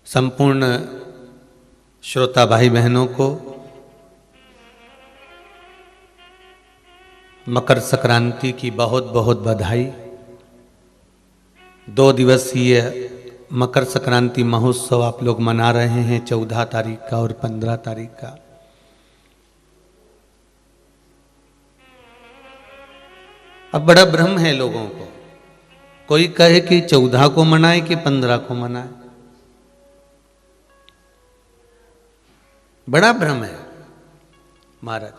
संपूर्ण श्रोता भाई बहनों को मकर संक्रांति की बहुत बहुत बधाई। 2 दिवसीय मकर संक्रांति महोत्सव आप लोग मना रहे हैं, 14 तारीख का और 15 तारीख का। अब बड़ा भ्रम है लोगों को, कोई कहे कि 14 को मनाए कि 15 को मनाए, बड़ा भ्रम है महाराज।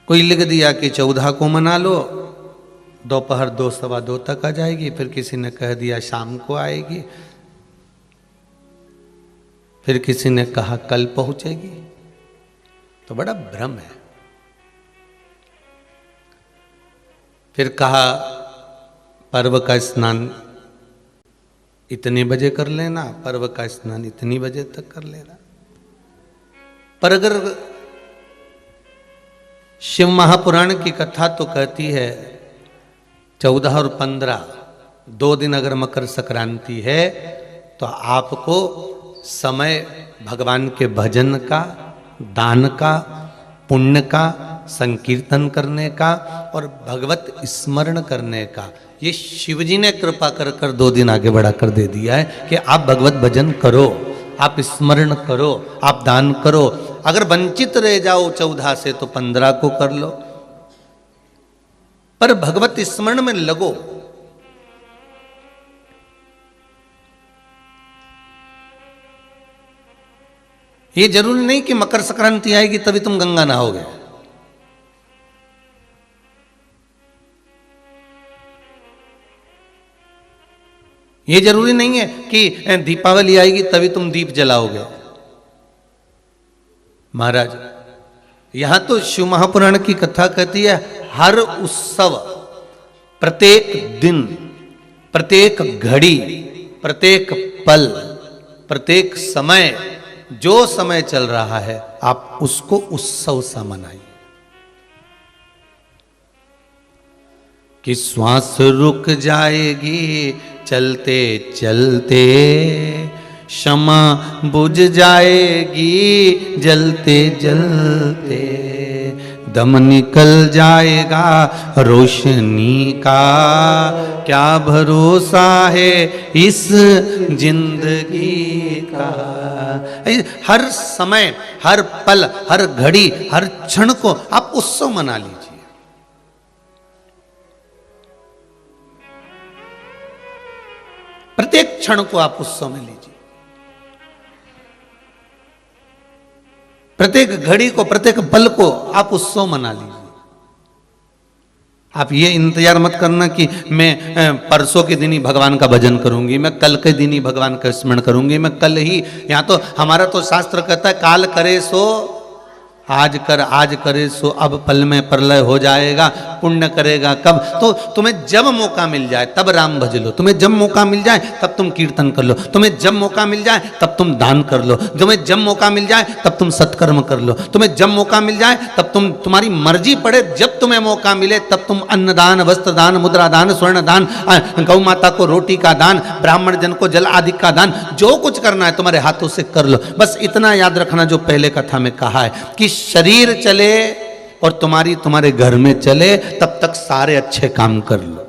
कोई लिख दिया कि 14 को मना लो, दोपहर 2 सवा 2 तक आ जाएगी, फिर किसी ने कह दिया शाम को आएगी, फिर किसी ने कहा कल पहुंचेगी, तो बड़ा भ्रम है। फिर कहा पर्व का स्नान इतने बजे कर लेना, पर्व का स्नान इतनी बजे तक कर लेना। पर अगर शिव महापुराण की कथा तो कहती है 14 और 15 2 दिन अगर मकर संक्रांति है तो आपको समय भगवान के भजन का, दान का, पुण्य का, संकीर्तन करने का और भगवत स्मरण करने का, ये शिवजी ने कृपा कर कर 2 दिन आगे बढ़ा कर दे दिया है कि आप भगवत भजन करो, आप स्मरण करो, आप दान करो। अगर वंचित रह जाओ 14 से तो 15 को कर लो, पर भगवत स्मरण में लगो। ये जरूरी नहीं कि मकर संक्रांति आएगी तभी तुम गंगा नहाओगे। ये जरूरी नहीं है कि दीपावली आएगी तभी तुम दीप जलाओगे। महाराज यहां तो शिव महापुराण की कथा कहती है हर उत्सव, प्रत्येक दिन, प्रत्येक घड़ी, प्रत्येक पल, प्रत्येक समय, जो समय चल रहा है आप उसको उत्सव सा मनाइए। कि श्वास रुक जाएगी चलते चलते, क्षमा बुझ जाएगी जलते जलते, दम निकल जाएगा रोशनी का, क्या भरोसा है इस जिंदगी का। हर समय, हर पल, हर घड़ी, हर क्षण को आप उत्सव मना लीजिए। प्रत्येक क्षण को आप उत्सव में लीजिए, प्रत्येक घड़ी को, प्रत्येक पल को आप उत्सव मना लीजिए। आप ये इंतजार मत करना कि मैं परसों के दिन ही भगवान का भजन करूंगी, मैं कल के दिन ही भगवान का स्मरण करूंगी, मैं कल ही। यहां तो हमारा तो शास्त्र कहता है काल करे सो आज कर, आज करे सो अब पल में प्रलय हो जाएगा। पुण्य करेगा कब? तो तुम्हें जब मौका मिल जाए तब राम भज लो, तुम्हें जब मौका मिल जाए तब तुम कीर्तन कर लो, तुम्हें जब मौका मिल जाए तब तुम दान कर लो, तुम्हें जब मौका मिल जाए तब तुम सत्कर्म कर लो, तुम्हें जब मौका मिल जाए तब तुम्हारी मर्जी पड़े, जब तुम्हें मौका मिले तब तुम अन्नदान, वस्त्र दान, मुद्रा दान, स्वर्ण दान, गौ माता को रोटी का दान, ब्राह्मण जन को जल आदि का दान, जो कुछ करना है तुम्हारे हाथों से कर लो। बस इतना याद रखना जो पहले कथा में कहा है कि शरीर चले और तुम्हारे घर में चले तब तक सारे अच्छे काम कर लो।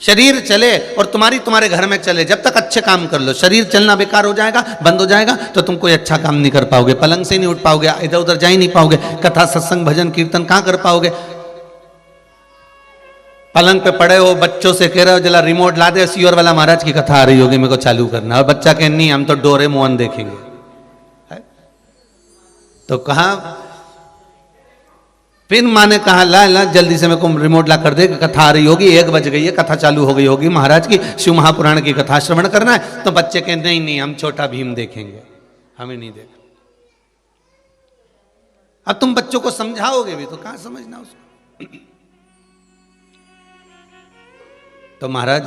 शरीर चले और तुम्हारे घर में चले, जब तक अच्छे काम कर लो। शरीर चलना बेकार हो जाएगा, बंद हो जाएगा तो तुम कोई अच्छा काम नहीं कर पाओगे, पलंग से नहीं उठ पाओगे, इधर उधर जा ही नहीं पाओगे, कथा सत्संग भजन कीर्तन कहां कर पाओगे। पलंग पे पड़े हो, बच्चों से कह रहे हो जरा रिमोट ला दे, सियोर वाला महाराज की कथा आ रही होगी मेरे को चालू करना, और बच्चा कह नहीं हम तो डोरेमोन देखेंगे। तो कहा फिर माँ ने कहा ला जल्दी से मेरे को रिमोट ला कर दे, कथा आ रही होगी, 1 बज गई है, कथा चालू हो गई होगी महाराज की, शिव महापुराण की कथा श्रवण करना है। तो बच्चे कह नहीं हम छोटा भीम देखेंगे, हमें नहीं देखना। अब तुम बच्चों को समझाओगे भी तो कहां समझना उसको। तो महाराज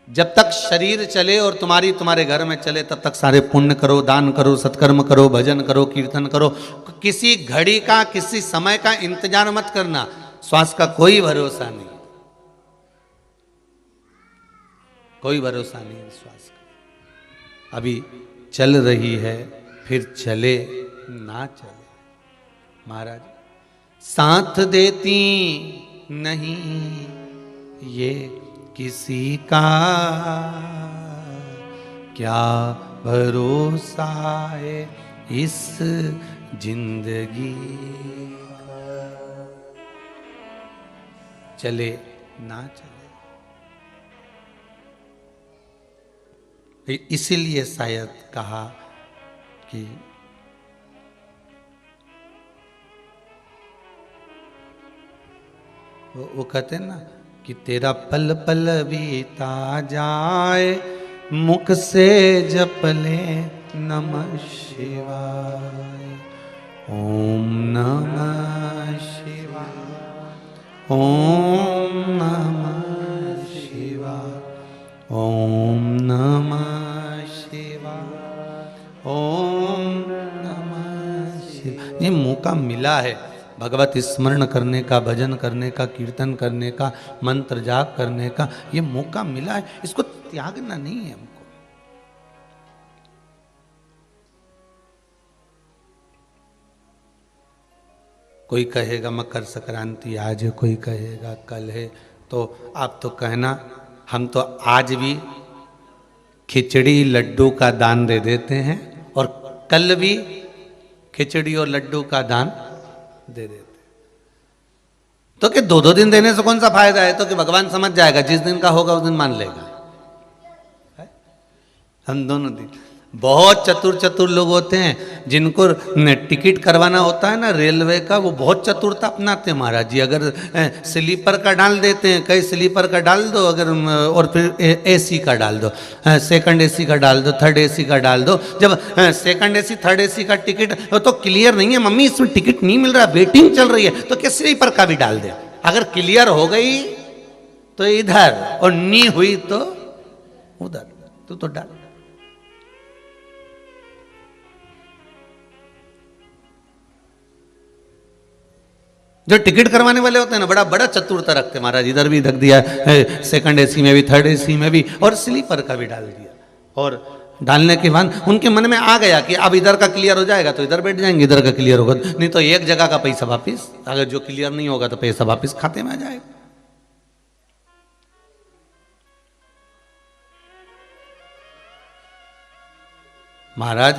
जब तक शरीर चले और तुम्हारे घर में चले तब तक सारे पुण्य करो, दान करो, सत्कर्म करो, भजन करो, कीर्तन करो। किसी घड़ी का, किसी समय का इंतजार मत करना। श्वास का कोई भरोसा नहीं, कोई भरोसा नहीं श्वास का। अभी चल रही है, फिर चले ना चले। महाराज साथ देती नहीं ये किसी का, क्या भरोसा है इस जिंदगी का। चले ना चले, इसीलिए शायद कहा कि वो कहते हैं ना कि तेरा पल पल बीता जाए, मुख से जप ले नमः शिवाय, ओम नमः शिवाय, ओम नमः शिवाय, ओम नमः शिवाय, ओम नमः शिवाय। ये मौका मिला है भगवत स्मरण करने का, भजन करने का, कीर्तन करने का, मंत्र जाप करने का, ये मौका मिला है, इसको त्यागना नहीं है हमको। कोई कहेगा मकर संक्रांति आज है, कोई कहेगा कल है, तो आप तो कहना हम तो आज भी खिचड़ी लड्डू का दान दे देते हैं और कल भी खिचड़ी और लड्डू का दान दे देते। तो कि दो दिन देने से कौन सा फायदा है? तो कि भगवान समझ जाएगा, जिस दिन का होगा उस दिन मान लेगा। हम दोनों दिन, बहुत चतुर लोग होते हैं जिनको टिकट करवाना होता है ना रेलवे का, वो बहुत चतुरता अपनाते हैं महाराज जी। अगर स्लीपर का डाल देते हैं, कई स्लीपर का डाल दो, अगर और फिर एसी का डाल दो, सेकंड एसी का डाल दो, थर्ड एसी का डाल दो। जब सेकंड एसी थर्ड एसी का टिकट तो क्लियर नहीं है, मम्मी इसमें टिकट नहीं मिल रहा, वेटिंग चल रही है, तो क्या स्लीपर का भी डाल दे। अगर क्लियर हो गई तो इधर और नहीं हुई तो उधर, तो डाल। जो टिकट करवाने वाले होते हैं ना, बड़ा बड़ा चतुरता रखते हैं महाराज। इधर भी धक दिया, सेकंड एसी में भी, थर्ड एसी में भी, और स्लीपर का भी डाल दिया। और डालने के बाद उनके मन में आ गया कि अब इधर का क्लियर हो जाएगा तो इधर बैठ जाएंगे, इधर का क्लियर होगा नहीं तो एक जगह का पैसा वापिस। अगर जो क्लियर नहीं होगा तो पैसा वापिस खाते में आ जाएगा। महाराज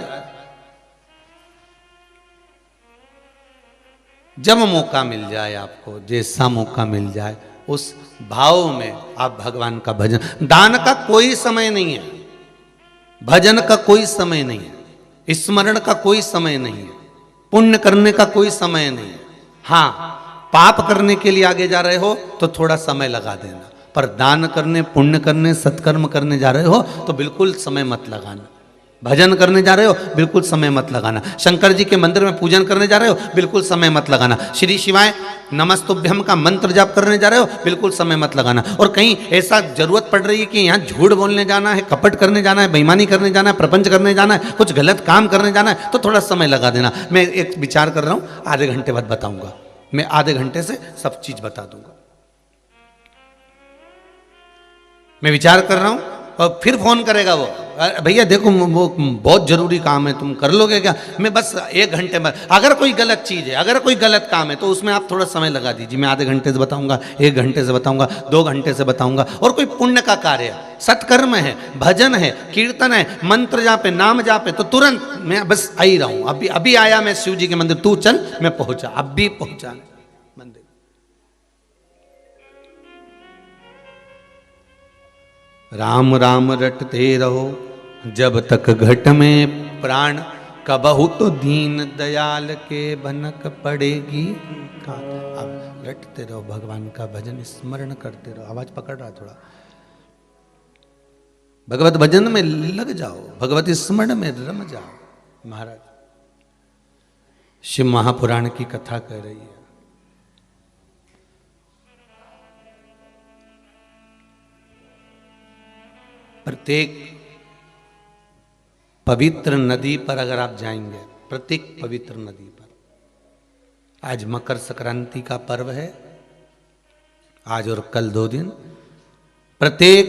जब मौका मिल जाए आपको, जैसा मौका मिल जाए, उस भाव में आप भगवान का भजन। दान का कोई समय नहीं है, भजन का कोई समय नहीं है, स्मरण का कोई समय नहीं है, पुण्य करने का कोई समय नहीं है। हाँ, पाप करने के लिए आगे जा रहे हो तो थोड़ा समय लगा देना, पर दान करने, पुण्य करने, सत्कर्म करने जा रहे हो तो बिल्कुल समय मत लगाना। भजन करने जा रहे हो बिल्कुल समय मत लगाना। शंकर जी के मंदिर में पूजन करने जा रहे हो बिल्कुल समय मत लगाना। श्री शिवाय नमस्तुभ्यम का मंत्र जाप करने जा रहे हो बिल्कुल समय मत लगाना। और कहीं ऐसा जरूरत पड़ रही है कि यहाँ झूठ बोलने जाना है, कपट करने जाना है, बेईमानी करने जाना है, प्रपंच करने जाना है, कुछ गलत काम करने जाना है, तो थोड़ा समय लगा देना। मैं एक विचार कर रहा हूँ, आधे घंटे बाद बताऊंगा। मैं आधे घंटे से सब चीज बता दूंगा। मैं विचार कर रहा हूं और फिर फोन करेगा वो, भैया देखो वो बहुत जरूरी काम है, तुम कर लोगे क्या? मैं बस 1 घंटे में, अगर कोई गलत चीज है, अगर कोई गलत काम है तो उसमें आप थोड़ा समय लगा दीजिए। मैं आधे घंटे से बताऊंगा, 1 घंटे से बताऊंगा, 2 घंटे से बताऊंगा। और कोई पुण्य का कार्य है, सत्कर्म है, भजन है, कीर्तन है, मंत्र जापे, नाम जापे, तो तुरंत मैं बस आ ही रहा हूं। अभी आया मैं शिव जी के मंदिर, तू चल, मैं पहुंचा, अब भी पहुंचा मंदिर। राम राम रटते रहो जब तक घट में प्राण, कबहु तो दीन दयाल के भनक पड़ेगी। अब रटते रहो भगवान का भजन, स्मरण करते रहो। आवाज पकड़ रहा थोड़ा, भगवत भजन में लग जाओ, भगवत स्मरण में रम जाओ। महाराज शिव महापुराण की कथा कह रही है। प्रत्येक पवित्र नदी पर अगर आप जाएंगे, प्रत्येक पवित्र नदी पर, आज मकर संक्रांति का पर्व है, आज और कल 2 दिन, प्रत्येक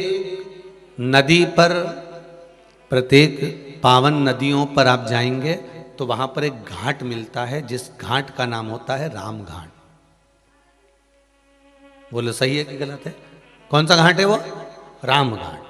नदी पर, प्रत्येक पावन नदियों पर आप जाएंगे तो वहां पर एक घाट मिलता है, जिस घाट का नाम होता है राम घाट। बोलो सही है कि गलत है? कौन सा घाट है वो? राम घाट।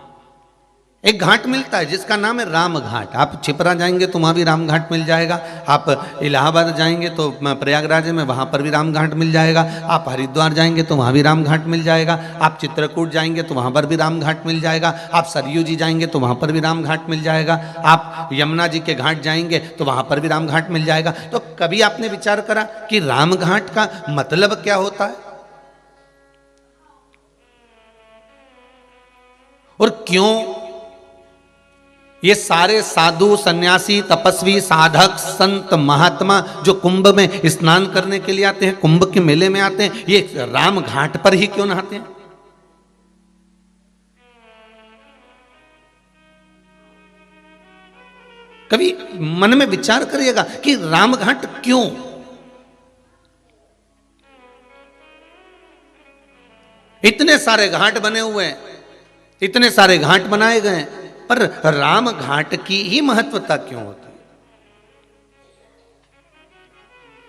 एक घाट मिलता है जिसका नाम है राम घाट। आप छिपरा जाएंगे तो वहां भी राम घाट मिल जाएगा, आप इलाहाबाद जाएंगे तो प्रयागराज में वहां पर भी राम घाट मिल जाएगा, आप हरिद्वार जाएंगे तो वहां भी राम घाट मिल जाएगा, आप चित्रकूट जाएंगे तो वहां पर भी राम घाट मिल जाएगा, आप सरयू जी जाएंगे तो वहां पर भी राम घाट मिल जाएगा, आप यमुना जी के घाट जाएंगे तो वहां पर भी राम घाट मिल जाएगा। तो कभी आपने विचार करा कि राम घाट का मतलब क्या होता है और क्यों ये सारे साधु, सन्यासी, तपस्वी, साधक, संत, महात्मा जो कुंभ में स्नान करने के लिए आते हैं, कुंभ के मेले में आते हैं, ये राम घाट पर ही क्यों नहाते हैं? कभी मन में विचार करिएगा कि राम घाट क्यों? इतने सारे घाट बने हुए हैं, इतने सारे घाट बनाए गए हैं, पर राम घाट की ही महत्वता क्यों होती है?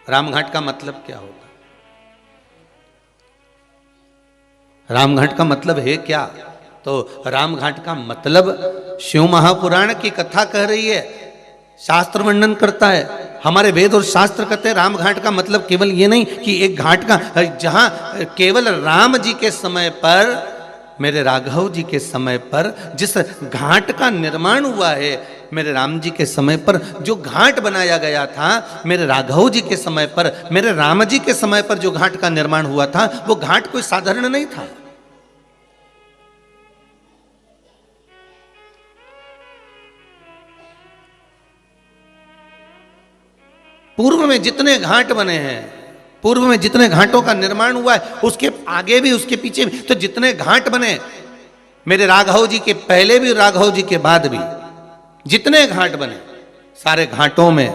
राम घाट का मतलब क्या होता है? राम घाट का मतलब है क्या? तो राम घाट का मतलब शिव महापुराण की कथा कह रही है, शास्त्र वर्णन करता है, हमारे वेद और शास्त्र कहते हैं राम घाट का मतलब केवल ये नहीं कि एक घाट का, जहां केवल राम जी के समय पर, मेरे राघव जी के समय पर जिस घाट का निर्माण हुआ है, मेरे राम जी के समय पर जो घाट बनाया गया था, मेरे राघव जी के समय पर, मेरे राम जी के समय पर जो घाट का निर्माण हुआ था, वो घाट कोई साधारण नहीं था। पूर्व में जितने घाट बने हैं, पूर्व में जितने घाटों का निर्माण हुआ है, उसके आगे भी, उसके पीछे भी, तो जितने घाट बने, मेरे राघव जी के पहले भी, राघव जी के बाद भी जितने घाट बने, सारे घाटों में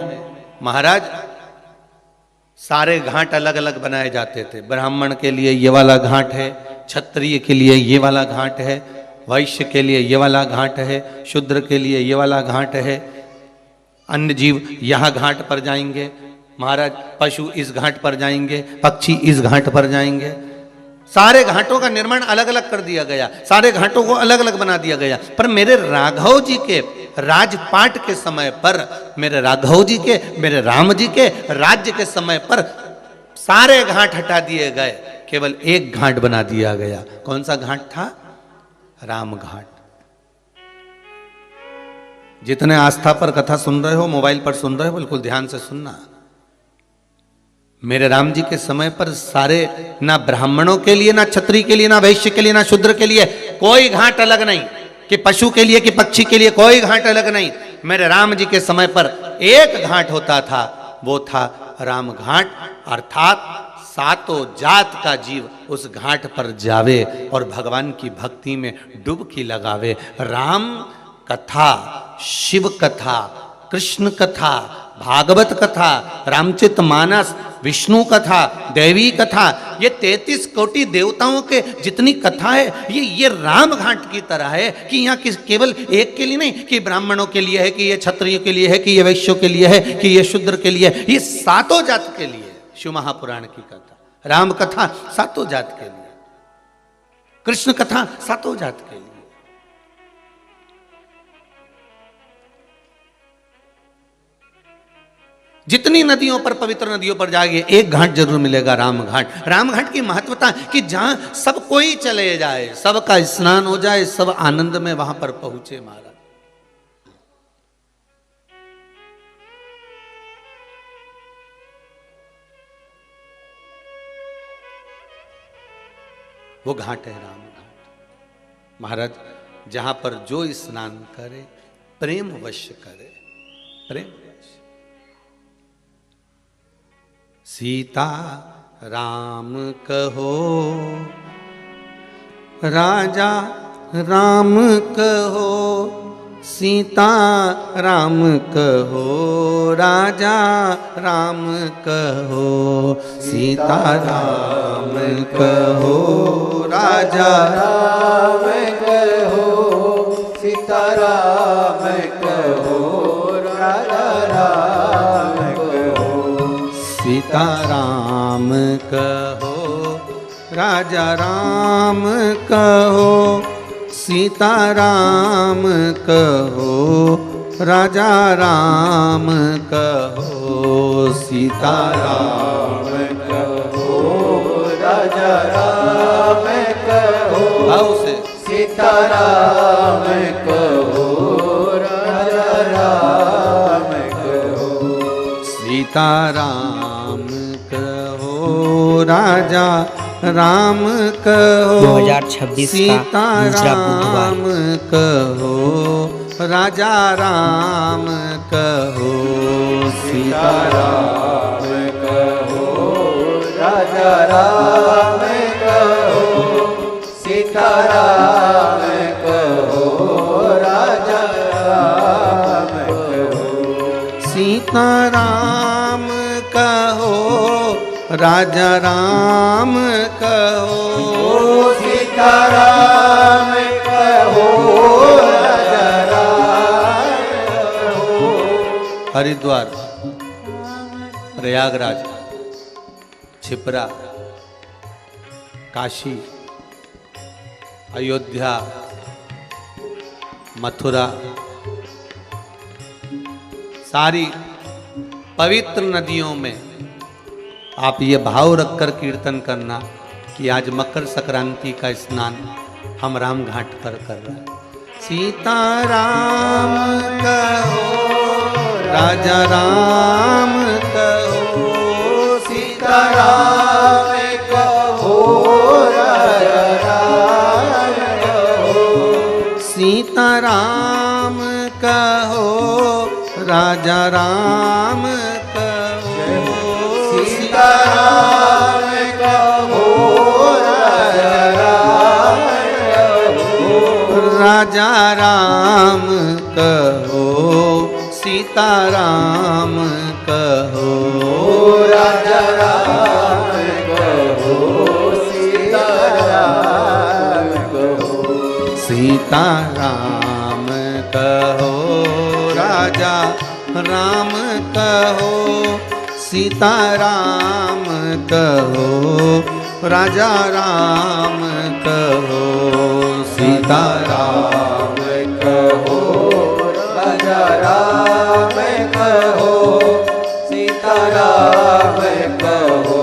महाराज, सारे घाट अलग अलग बनाए जाते थे। ब्राह्मण के लिए ये वाला घाट है, क्षत्रिय के लिए ये वाला घाट है, वैश्य के लिए ये वाला घाट है, शूद्र के लिए ये वाला घाट है, अन्य जीव यह घाट पर जाएंगे, महाराज पशु इस घाट पर जाएंगे, पक्षी इस घाट पर जाएंगे। सारे घाटों का निर्माण अलग अलग कर दिया गया, सारे घाटों को अलग अलग बना दिया गया। पर मेरे राघव जी के राजपाट के समय पर, मेरे राघव जी के, मेरे राम जी के राज्य के समय पर सारे घाट हटा दिए गए, केवल एक घाट बना दिया गया। कौन सा घाट था? राम घाट। जितने आस्था पर कथा सुन रहे हो, मोबाइल पर सुन रहे हो, बिल्कुल ध्यान से सुनना। मेरे राम जी के समय पर सारे, ना ब्राह्मणों के लिए, ना क्षत्रिय के लिए, ना वैश्य के लिए, ना शूद्र के लिए कोई घाट अलग नहीं, कि पशु के लिए, कि पक्षी के लिए कोई घाट अलग नहीं। मेरे राम जी के समय पर एक घाट होता था, वो था राम घाट, अर्थात सातों जात का जीव उस घाट पर जावे और भगवान की भक्ति में डुबकी लगावे। राम कथा, शिव कथा, कृष्ण कथा, भागवत कथा, रामचरित मानस, विष्णु कथा, देवी कथा, ये 33 कोटि देवताओं के जितनी कथा है, ये राम घाट की तरह है कि यहाँ केवल एक के लिए नहीं, कि ब्राह्मणों के लिए है, कि ये क्षत्रियों के लिए है, कि ये वैश्यों के लिए है, कि ये शूद्र के लिए है, ये सातों जात के लिए। शिव महापुराण की कथा, राम कथा सातों जात के लिए, कृष्ण कथा सातों जात के लिए। जितनी नदियों पर, पवित्र नदियों पर जाइए, एक घाट जरूर मिलेगा, राम घाट। राम घाट की महत्वता कि जहां सब कोई चले जाए, सबका स्नान हो जाए, सब आनंद में वहां पर पहुंचे महाराज। वो घाट है राम घाट महाराज, जहां पर जो स्नान करे प्रेम वश करे, प्रेम। सीता राम कहो, राजा राम कहो, सीता राम कहो, राजा राम कहो, सीता राम कहो, राजा राम कहो, सीता राम कहो, राजा राम कहो, सीता राम कहो, राजा राम कहो, सीता राम कहो, राजा राम कहो, सीता राम कहो, राजा राम कहो, भाव से सीता राम कहो, राजा राम कहो, सीता राम कहो, राजा राम कहो, 2026 सीता का दूसरा बुधवार। राम कहो, राजा राम कहो, सीता राम कहो, राजा राम कहो, सीता राम कहो, राजा राम कहो, सीता राम कहो, राजा राम कहो, सीता राम कहो, राजा राम कहो, हरिद्वार, प्रयागराज, छिपरा, काशी, अयोध्या, मथुरा, सारी पवित्र नदियों में आप ये भाव रखकर कीर्तन करना कि आज मकर संक्रांति का स्नान हम राम घाट पर कर रहे हैं। सीता राम कहो, राजा राम कहो, सीता राम कहो, राजा राम कहो, सीता राम कहो, राजा राम कहो, सीता राम कहो, राजा राम कहो, राजा राम कहो, सीता राम कहो, राजा राम कहो, सीता राम कहो, सीता राम कहो, राजा राम कहो, सीता राम कहो, राजा राम कहो, सीता राम कहो, राजा राम कहो, सीता राम कहो,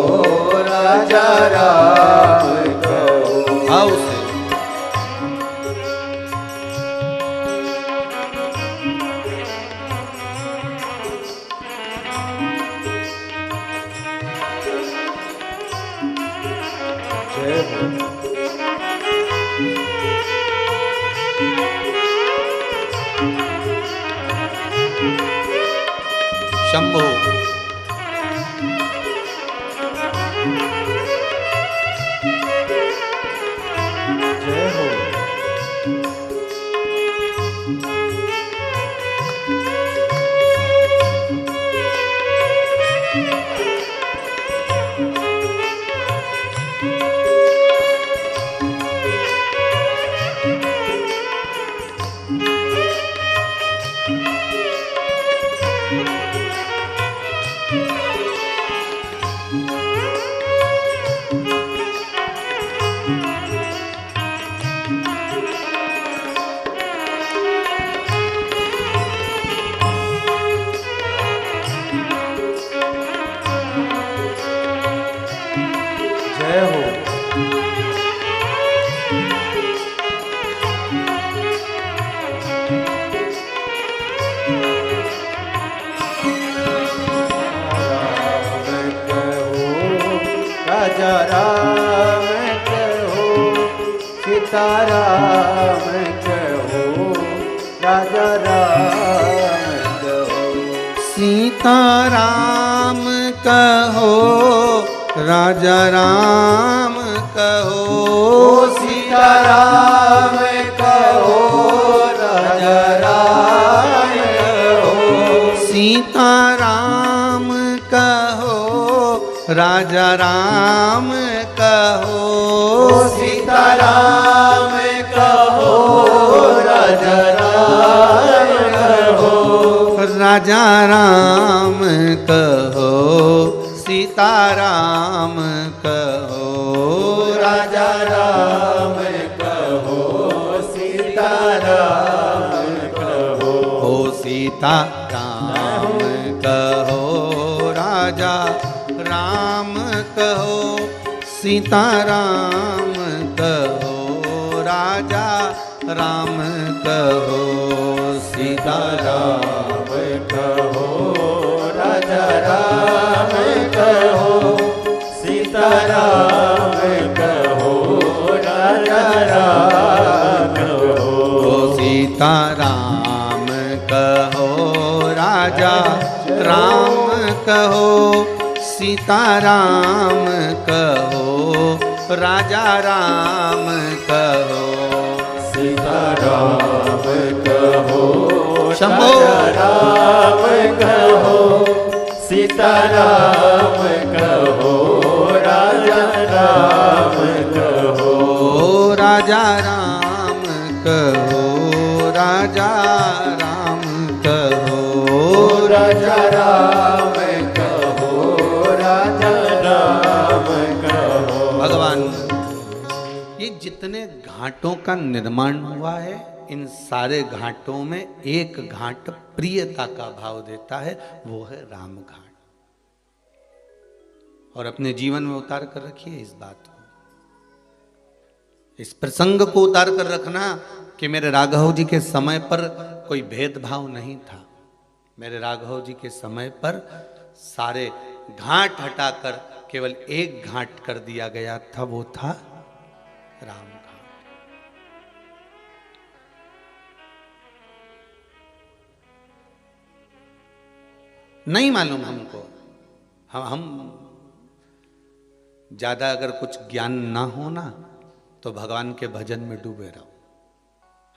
राजा राम कहो, भाव से जय हो। शंभो जय हो। जय हो। राजा राम कहो, सीता राम कहो, राजा राम कहो, सीता राम कहो, राजा राम कहो, सीता राम कहो, राजा राम कहो, सीताराम कहो, राजा राम कहो, राजा राम कहो, सीताराम कहो, राजा राम कहो, सीताराम कहो, हो सीता राम कहो, राजा राम कहो, सीताराम कहो, राजा राम कहो, सीताराम कहो, राजा राम कहो, सीताराम कहो, राजा राम कहो, सीताराम कहो, राजा राम कहो, सीताराम कहो, राजा राम कहो, सीताराम कहो, शंभो राम कहो, सीताराम कहो, राजा राम कहो, राजा राम कहो, राजा राम कहो, राजा राम कहो, राजा राम कहो। भगवान ये जितने घाटों का निर्माण हुआ है, इन सारे घाटों में एक घाट प्रियता का भाव देता है, वो है राम घाट। और अपने जीवन में उतार कर रखिए इस बात को, इस प्रसंग को उतार कर रखना कि मेरे राघव जी के समय पर कोई भेदभाव नहीं था। मेरे राघव जी के समय पर सारे घाट हटाकर केवल एक घाट कर दिया गया था, वो था राम घाट। नहीं मालूम हमको, हम ज्यादा अगर कुछ ज्ञान ना हो ना तो भगवान के भजन में डूबे रहो।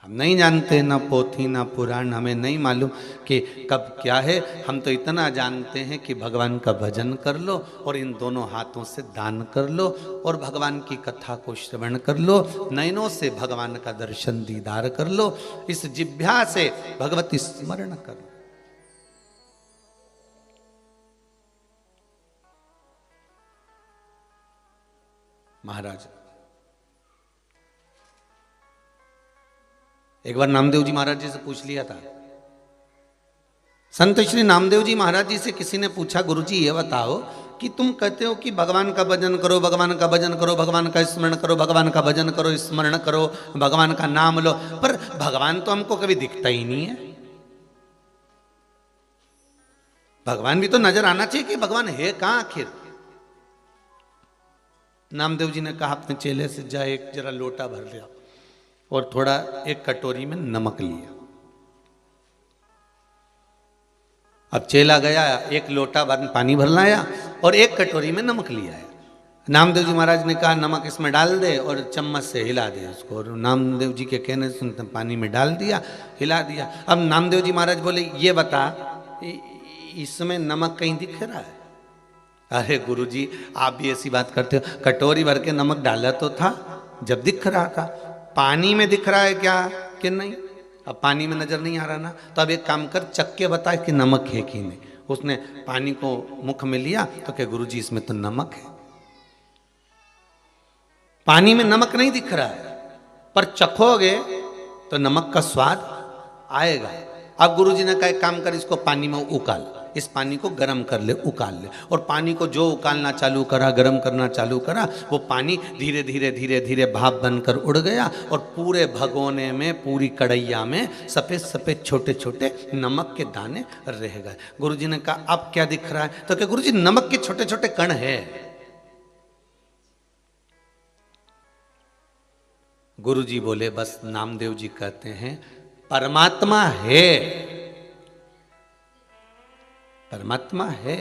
हम नहीं जानते ना पोथी ना पुराण, हमें नहीं मालूम कि कब क्या है। हम तो इतना जानते हैं कि भगवान का भजन कर लो और इन दोनों हाथों से दान कर लो और भगवान की कथा को श्रवण कर लो, नयनों से भगवान का दर्शन दीदार कर लो, इस जिह्वा से भगवती स्मरण कर लो। महाराज एक बार नामदेव जी महाराज जी से पूछ लिया था। संत श्री नामदेव जी महाराज जी से किसी ने पूछा, गुरुजी ये बताओ कि तुम कहते हो कि भगवान का भजन करो, भगवान का भजन करो, भगवान का स्मरण करो, भगवान का भजन करो, स्मरण करो, भगवान का नाम लो, पर भगवान तो हमको कभी दिखता ही नहीं है। भगवान भी तो नजर आना चाहिए कि भगवान है कहां आखिर। नामदेव जी ने कहा अपने चेले से, जा एक जरा लोटा भर लिया और थोड़ा एक कटोरी में नमक लिया। अब चेला गया, एक लोटा पानी भर लाया और एक कटोरी में नमक लिया है। नामदेव जी महाराज ने कहा नमक इसमें डाल दे और चम्मच से हिला दे उसको, और नामदेव जी के कहने से पानी में डाल दिया, हिला दिया। अब नामदेव जी महाराज बोले, ये बता इसमें नमक कहीं दिख रहा है? अरे गुरुजी आप भी ऐसी बात करते हो, कटोरी भर के नमक डाला तो था जब दिख रहा था, पानी में दिख रहा है क्या कि नहीं? अब पानी में नजर नहीं आ रहा ना, तो अब एक काम कर, चक्के बता कि नमक है कि नहीं। उसने पानी को मुख में लिया तो क्या गुरुजी इसमें तो नमक है। पानी में नमक नहीं दिख रहा है पर चखोगे तो नमक का स्वाद आएगा। अब गुरुजी ने कहा एक काम कर, इसको पानी में उकाल, इस पानी को गर्म कर ले, उकाल ले। और पानी को जो उकालना चालू करा, गर्म करना चालू करा, वो पानी धीरे धीरे धीरे धीरे भाप बनकर उड़ गया और पूरे भगोने में, पूरी कढ़ैया में सफेद सफेद छोटे छोटे नमक के दाने रह गए। गुरुजी ने कहा अब क्या दिख रहा है? तो क्या गुरुजी नमक के छोटे छोटे कण है। गुरुजी बोले बस नामदेव जी कहते हैं परमात्मा है, परमात्मा है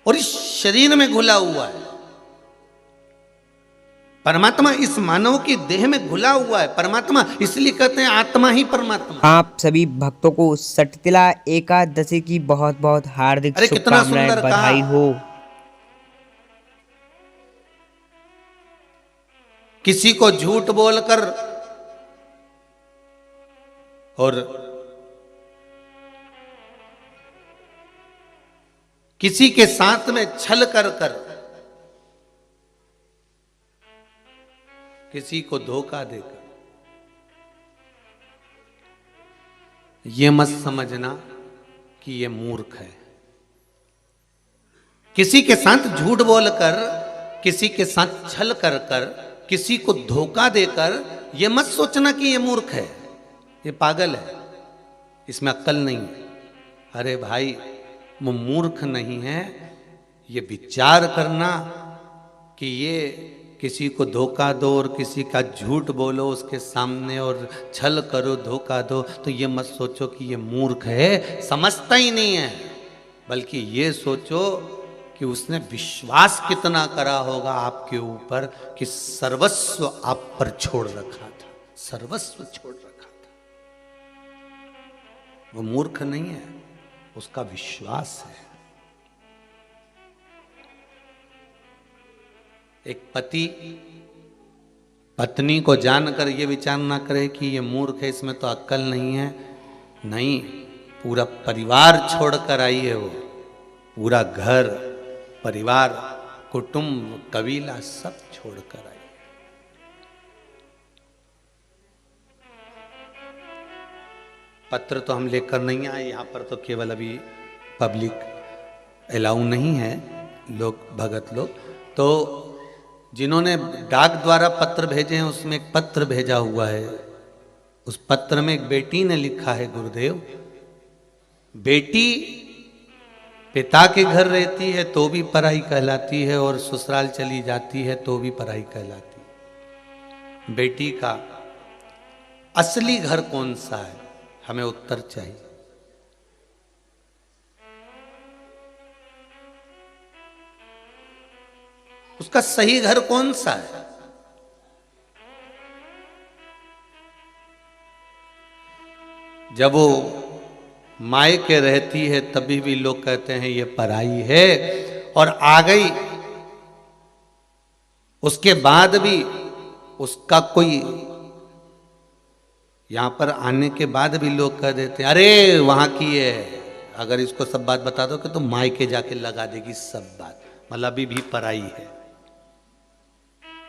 और इस शरीर में घुला हुआ है। परमात्मा इस मानव की देह में घुला हुआ है। परमात्मा इसलिए कहते हैं आत्मा ही परमात्मा। आप सभी भक्तों को सटतिला एकादशी की बहुत बहुत हार्दिक अरे कितना शुभकामनाएं, सुंदर कहा। बधाई हो। किसी को झूठ बोलकर और किसी के साथ में छल कर किसी को धोखा देकर, ये मत समझना कि ये मूर्ख है। किसी के साथ झूठ बोलकर, किसी के साथ छल कर किसी को धोखा देकर, ये मत सोचना कि ये मूर्ख है, ये पागल है, इसमें अक्ल नहीं है। अरे भाई, वो मूर्ख नहीं है। ये विचार करना कि ये किसी को धोखा दो और किसी का झूठ बोलो उसके सामने और छल करो, धोखा दो, तो ये मत सोचो कि ये मूर्ख है, समझता ही नहीं है। बल्कि ये सोचो कि उसने विश्वास कितना करा होगा आपके ऊपर कि सर्वस्व आप पर छोड़ रखा था, सर्वस्व छोड़ रखा था। वो मूर्ख नहीं है, उसका विश्वास है। एक पति पत्नी को जानकर ये विचार ना करे कि ये मूर्ख है, इसमें तो अक्ल नहीं है। नहीं, पूरा परिवार छोड़कर आई है वो, पूरा घर परिवार कुटुंब कबीला सब छोड़कर आई। पत्र तो हम लेकर नहीं आए, यहाँ पर तो केवल अभी पब्लिक अलाउ नहीं है, लोग भगत लोग। तो जिन्होंने डाक द्वारा पत्र भेजे हैं उसमें एक पत्र भेजा हुआ है। उस पत्र में एक बेटी ने लिखा है, गुरुदेव, बेटी पिता के घर रहती है तो भी पराई कहलाती है और ससुराल चली जाती है तो भी पराई कहलाती है। बेटी का असली घर कौन सा है, हमें उत्तर चाहिए। उसका सही घर कौन सा है? जब वो मायके रहती है तभी भी लोग कहते हैं ये पराई है, और आ गई उसके बाद भी उसका कोई, यहां पर आने के बाद भी लोग कह देते हैं अरे वहां की है। अगर इसको सब बात बता दो कि तो मायके जाके लगा देगी सब बात, मतलब अभी भी पराई है।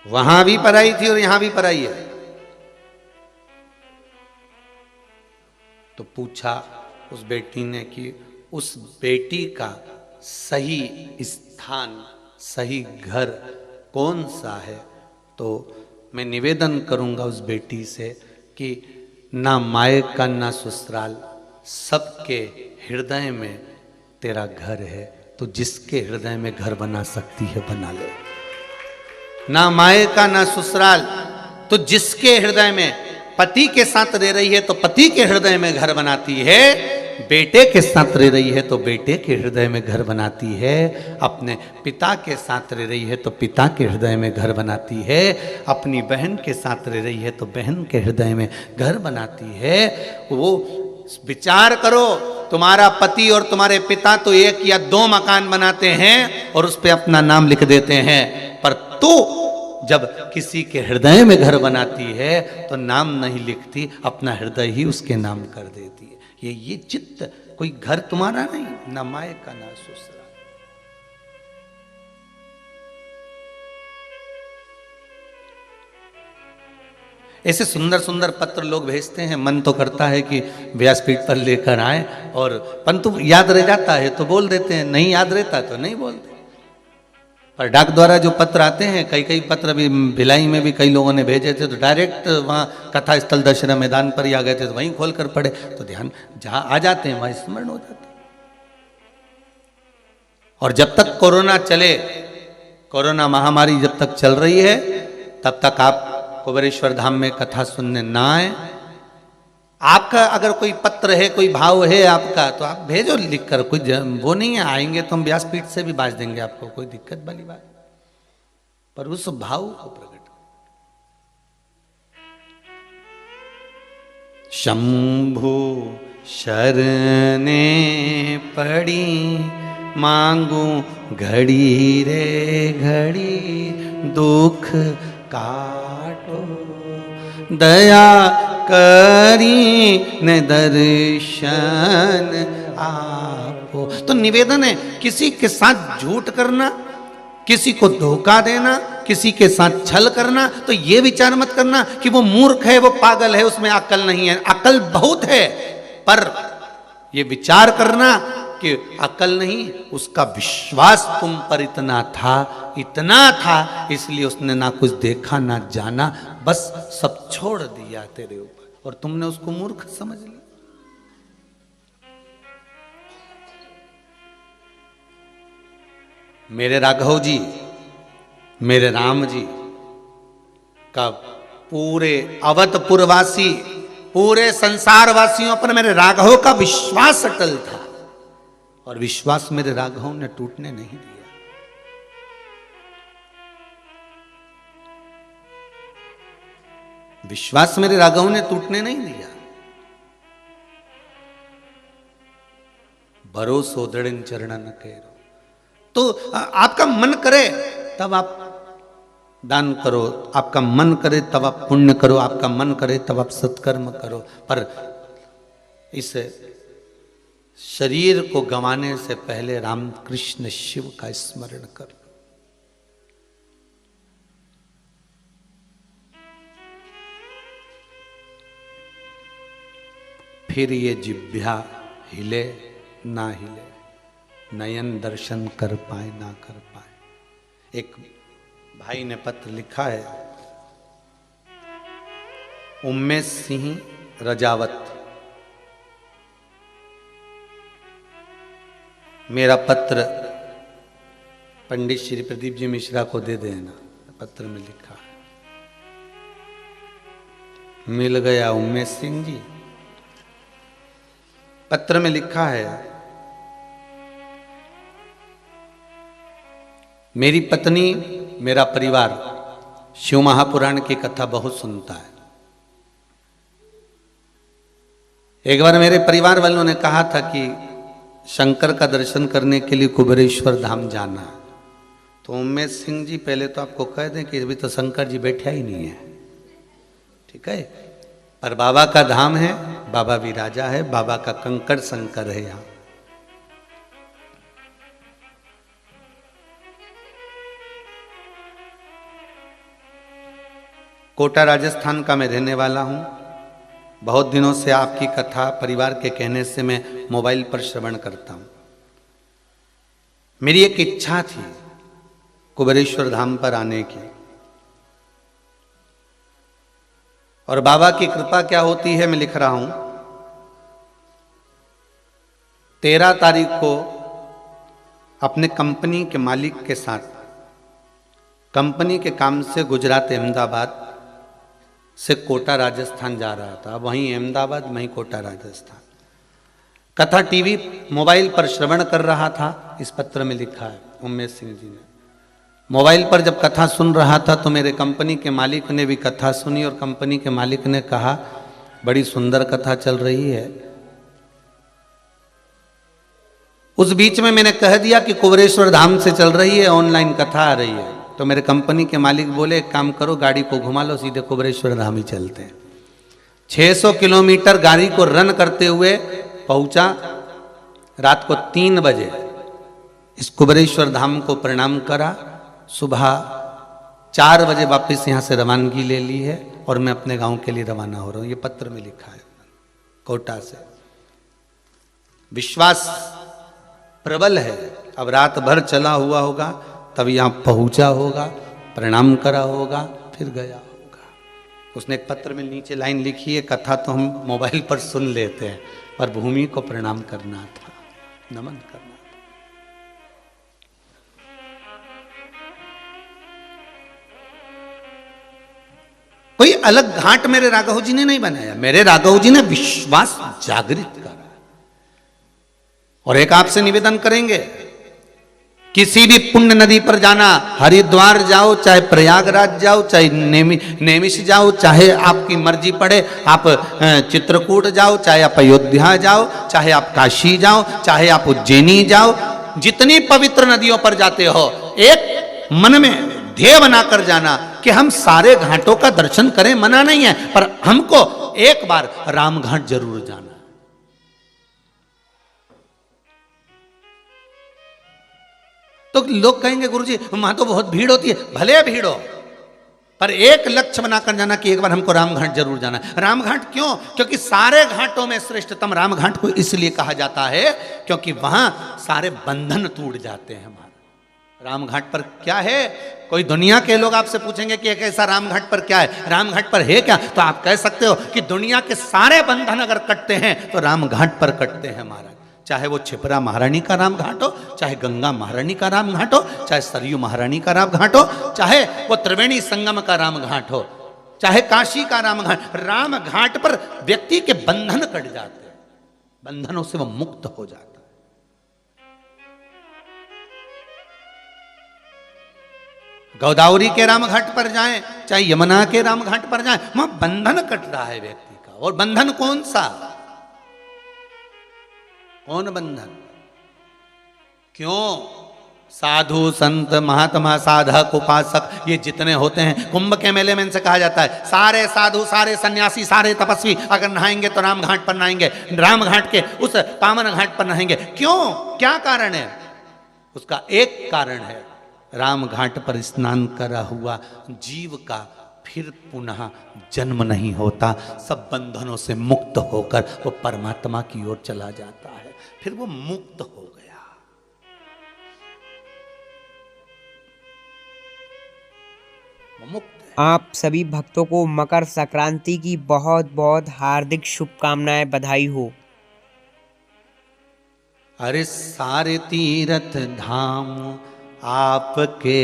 वहां भी पराई थी और यहां भी पराई है। तो पूछा उस बेटी ने कि उस बेटी का सही स्थान, सही घर कौन सा है? तो मैं निवेदन करूंगा उस बेटी से कि ना मायका ना ससुराल, सबके हृदय में तेरा घर है। तो जिसके हृदय में घर बना सकती है बना ले। ना मायका ना ससुराल, तो जिसके हृदय में पति के साथ रह रही है तो पति के हृदय में घर बनाती है, बेटे के साथ रह रही है तो बेटे के हृदय में घर बनाती है, अपने पिता के साथ रह रही है तो पिता के हृदय में घर बनाती है, अपनी बहन के साथ रह रही है तो बहन के हृदय में घर बनाती है। वो विचार करो, तुम्हारा पति और तुम्हारे पिता तो एक या दो मकान बनाते हैं और उस पर अपना नाम लिख देते हैं, पर तू जब किसी के हृदय में घर बनाती है तो नाम नहीं लिखती, अपना हृदय ही उसके नाम कर देती है। ये चित्त, कोई घर तुम्हारा नहीं, ना मायका ना ससुराल। ऐसे सुंदर सुंदर पत्र लोग भेजते हैं, मन तो करता है कि व्यासपीठ पर लेकर आए, और परंतु याद रह जाता है तो बोल देते हैं, नहीं याद रहता तो नहीं बोलते। पर डाक द्वारा जो पत्र आते हैं, कई पत्र भी भिलाई में भी कई लोगों ने भेजे थे, तो डायरेक्ट वहाँ कथा स्थल दशहरा मैदान पर ही आ गए थे, तो वहीं खोल कर पढ़े तो ध्यान जहाँ आ जाते हैं वहाँ स्मरण हो जाते हैं। और जब तक कोरोना चले, कोरोना महामारी जब तक चल रही है, तब तक आप कुबेरेश्वर धाम में कथा सुनने ना आए। आपका अगर कोई पत्र है, कोई भाव है आपका, तो आप भेजो लिख कर, कोई वो नहीं है, आएंगे तो हम व्यासपीठ से भी बाज देंगे आपको, कोई दिक्कत वाली बात। पर उस भाव को प्रकट, शंभु शरणे पड़ी मांगू घड़ी रे घड़ी दुख काटो दया करी न दर्शन आपो। तो निवेदन है, किसी के साथ झूठ करना, किसी को धोखा देना, किसी के साथ छल करना, तो ये विचार मत करना कि वो मूर्ख है, वो पागल है, उसमें अकल नहीं है। अकल बहुत है, पर ये विचार करना कि अकल नहीं, उसका विश्वास तुम पर इतना था, इसलिए उसने ना कुछ देखा ना जाना, बस सब छोड़ दिया तेरे ऊपर और तुमने उसको मूर्ख समझ लिया। मेरे राघव जी, मेरे राम जी का पूरे अवधपुरवासी, पूरे संसार वासियों पर मेरे राघव का विश्वास अटल था और विश्वास मेरे राघव ने टूटने नहीं दिया। विश्वास मेरे राघव ने टूटने नहीं दिया। भरोसो दृढ़ चरणन केरो। तो आपका मन करे तब आप दान करो, आपका मन करे तब आप पुण्य करो, आपका मन करे तब आप सत्कर्म करो, पर इस शरीर को गंवाने से पहले राम कृष्ण शिव का स्मरण करो। फिर ये जिह्वा हिले ना हिले, नयन दर्शन कर पाए ना कर पाए। एक भाई ने पत्र लिखा है, उम्मेश सिंह रजावत, मेरा पत्र पंडित श्री प्रदीप जी मिश्रा को दे देना। पत्र में लिखा है, मिल गया उम्मेश सिंह जी। पत्र में लिखा है, मेरी पत्नी, मेरा परिवार शिव महापुराण की कथा बहुत सुनता है। एक बार मेरे परिवार वालों ने कहा था कि शंकर का दर्शन करने के लिए कुबेरेश्वर धाम जाना। तो उमेश सिंह जी, पहले तो आपको कह दें कि अभी तो शंकर जी बैठा ही नहीं है, ठीक है, पर बाबा का धाम है, बाबा भी राजा है, बाबा का कंकड़ शंकर है यहां। कोटा राजस्थान का मैं रहने वाला हूं। बहुत दिनों से आपकी कथा परिवार के कहने से मैं मोबाइल पर श्रवण करता हूं। मेरी एक इच्छा थी कुबेरेश्वर धाम पर आने की, और बाबा की कृपा क्या होती है मैं लिख रहा हूं। 13 तारीख को अपने कंपनी के मालिक के साथ कंपनी के काम से गुजरात अहमदाबाद से कोटा राजस्थान जा रहा था। वहीं अहमदाबाद, वहीं कोटा राजस्थान। कथा टीवी मोबाइल पर श्रवण कर रहा था। इस पत्र में लिखा है उमेश सिंह जी ने। मोबाइल पर जब कथा सुन रहा था तो मेरे कंपनी के मालिक ने भी कथा सुनी और कंपनी के मालिक ने कहा, बड़ी सुंदर कथा चल रही है। उस बीच में मैंने कह दिया कि कुबेरेश्वर धाम से चल रही है, ऑनलाइन कथा आ रही है। तो मेरे कंपनी के मालिक बोले, एक काम करो, गाड़ी को घुमा लो, सीधे कुबेरेश्वर धाम ही चलते हैं। 600 किलोमीटर गाड़ी को रन करते हुए पहुंचा। रात को 3 बजे इस कुबेरेश्वर धाम को प्रणाम करा। सुबह 4 बजे वापस यहाँ से रवानगी ले ली है और मैं अपने गांव के लिए रवाना हो रहा हूँ। ये पत्र में लिखा है कोटा से। विश्वास प्रबल है। अब रात भर चला हुआ होगा, तब यहाँ पहुंचा होगा, प्रणाम करा होगा, फिर गया होगा। उसने एक पत्र में नीचे लाइन लिखी है, कथा तो हम मोबाइल पर सुन लेते हैं, पर भूमि को प्रणाम करना था, नमन करना था। कोई अलग घाट मेरे राघव जी ने नहीं बनाया, मेरे राघव जी ने विश्वास जागृत करा। और एक आपसे निवेदन करेंगे किसी भी पुण्य नदी पर जाना, हरिद्वार जाओ, चाहे प्रयागराज जाओ, चाहे नेमिष जाओ, चाहे आपकी मर्जी पड़े आप चित्रकूट जाओ, चाहे आप अयोध्या जाओ, चाहे आप काशी जाओ, चाहे आप उज्जैनी जाओ, जितनी पवित्र नदियों पर जाते हो एक मन में ध्येय बनाकर जाना कि हम सारे घाटों का दर्शन करें, मना नहीं है, पर हमको एक बार राम घाट जरूर जाना। तो लोग कहेंगे गुरुजी वहां तो बहुत भीड़ होती है, भले भीड़ हो, पर एक लक्ष्य बनाकर जाना कि एक बार हमको रामघाट जरूर जाना है। रामघाट क्यों? क्योंकि सारे घाटों में श्रेष्ठतम रामघाट को इसलिए कहा जाता है क्योंकि वहां सारे बंधन टूट जाते हैं। हमारे रामघाट पर क्या है? कोई दुनिया के लोग आपसे पूछेंगे कि एक ऐसा रामघाट पर क्या है, रामघाट पर है क्या, तो आप कह सकते हो कि दुनिया के सारे बंधन अगर कटते हैं तो रामघाट पर कटते हैं महाराज। चाहे वो छिपरा महारानी का रामघाट हो, चाहे गंगा महारानी का रामघाट हो, चाहे सरयू महारानी का रामघाट हो, चाहे वो त्रिवेणी संगम का रामघाट हो, चाहे काशी का रामघाट, रामघाट पर व्यक्ति के बंधन कट जाते हैं, बंधनों से वो मुक्त हो जाता है। गोदावरी के रामघाट पर जाएं, चाहे यमुना के रामघाट पर जाएं, वहां बंधन कट रहा है व्यक्ति का। और बंधन कौन सा? कौन बंधन? क्यों? साधु संत महात्मा साधक उपासक ये जितने होते हैं, कुंभ के मेले में इनसे कहा जाता है सारे साधु सारे सन्यासी सारे तपस्वी अगर नहाएंगे तो राम घाट पर नहाएंगे, राम घाट के उस पावन घाट पर नहाएंगे। क्यों? क्या कारण है? उसका एक कारण है, राम घाट पर स्नान करा हुआ जीव का फिर पुनः जन्म नहीं होता, सब बंधनों से मुक्त होकर वो परमात्मा की ओर चला जाता है, फिर वो मुक्त हो गया। वो मुक्त है। आप सभी भक्तों को मकर संक्रांति की बहुत बहुत हार्दिक शुभकामनाएं, बधाई हो। अरे सारे तीर्थ धाम आपके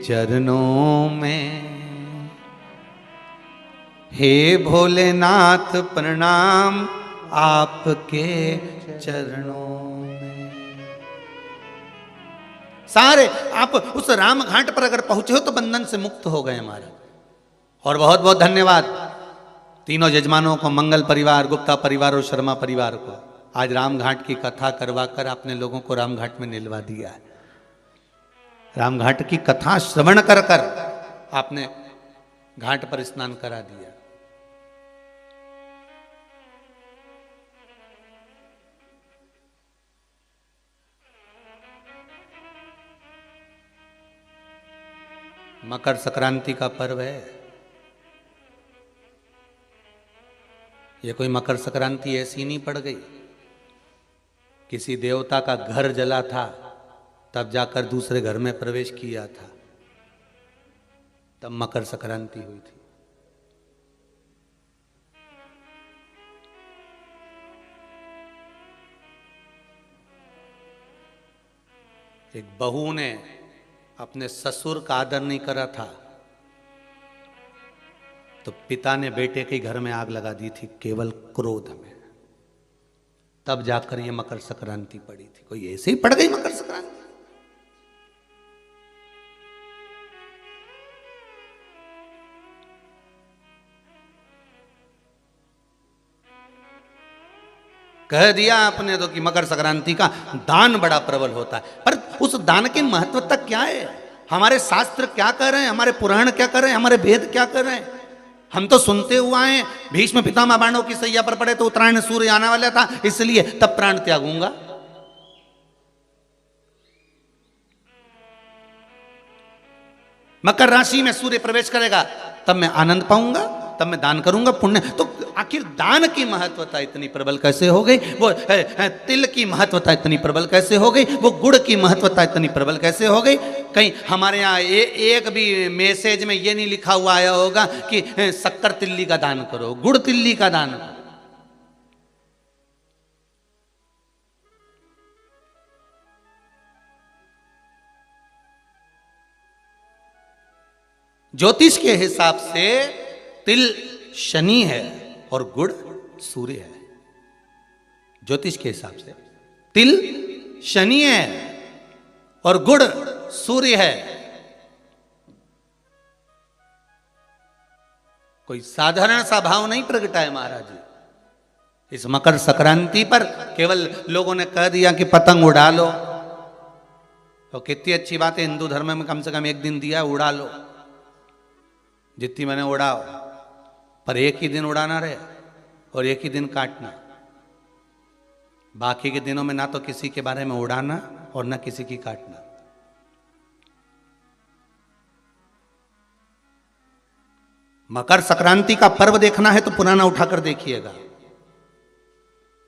चरणों में, हे भोलेनाथ प्रणाम आपके चरणों में। सारे आप उस राम घाट पर अगर पहुंचे हो तो बंधन से मुक्त हो गए हमारा। और बहुत बहुत धन्यवाद तीनों यजमानों को, मंगल परिवार, गुप्ता परिवार और शर्मा परिवार को। आज राम घाट की कथा करवा कर आपने लोगों को राम घाट में निलवा दिया है। राम घाट की कथा श्रवण कर कर आपने घाट पर स्नान करा दिया। मकर संक्रांति का पर्व है। ये कोई मकर संक्रांति ऐसी नहीं पड़ गई, किसी देवता का घर जला था तब जाकर दूसरे घर में प्रवेश किया था, तब मकर संक्रांति हुई थी। एक बहू ने अपने ससुर का आदर नहीं करा था तो पिता ने बेटे के घर में आग लगा दी थी, केवल क्रोध में। तब जाकर ये मकर संक्रांति पड़ी थी। कोई ऐसे ही पड़ गई मकर संक्रांति? कह दिया आपने तो कि मकर संक्रांति का दान बड़ा प्रबल होता है, पर उस दान की महत्वता क्या है? हमारे शास्त्र क्या कर रहे हैं, हमारे पुराण क्या कर रहे हैं, हमारे वेद क्या कर रहे हैं? हम तो सुनते हुआ हैं भीष्म पितामह बाणों की सैया पर पड़े तो उत्तरायण सूर्य आने वाला था इसलिए तब प्राण त्यागूंगा। मकर राशि में सूर्य प्रवेश करेगा तब मैं आनंद पाऊंगा, तब मैं दान करूंगा, पुण्य। तो आखिर दान की महत्वता इतनी प्रबल कैसे हो गई? वो तिल की महत्वता इतनी प्रबल कैसे हो गई? वो गुड़ की महत्वता इतनी प्रबल कैसे हो गई? कहीं हमारे यहाँ एक भी मैसेज में ये नहीं लिखा हुआ आया होगा कि शक्कर तिल्ली का दान करो, गुड़ तिल्ली का दान करो। ज्योतिष के हिसाब से तिल शनि है और गुड़ सूर्य है। ज्योतिष के हिसाब से तिल शनि है और गुड़ सूर्य है। कोई साधारण सा भाव नहीं प्रगटा है महाराज जी। इस मकर संक्रांति पर केवल लोगों ने कह दिया कि पतंग उड़ा लो, तो कितनी अच्छी बात है, हिंदू धर्म में कम से कम एक दिन दिया, उड़ा लो जितनी मैंने उड़ाओ, पर एक ही दिन उड़ाना रहे और एक ही दिन काटना। बाकी के दिनों में ना तो किसी के बारे में उड़ाना और ना किसी की काटना। मकर संक्रांति का पर्व देखना है तो पुराना उठाकर देखिएगा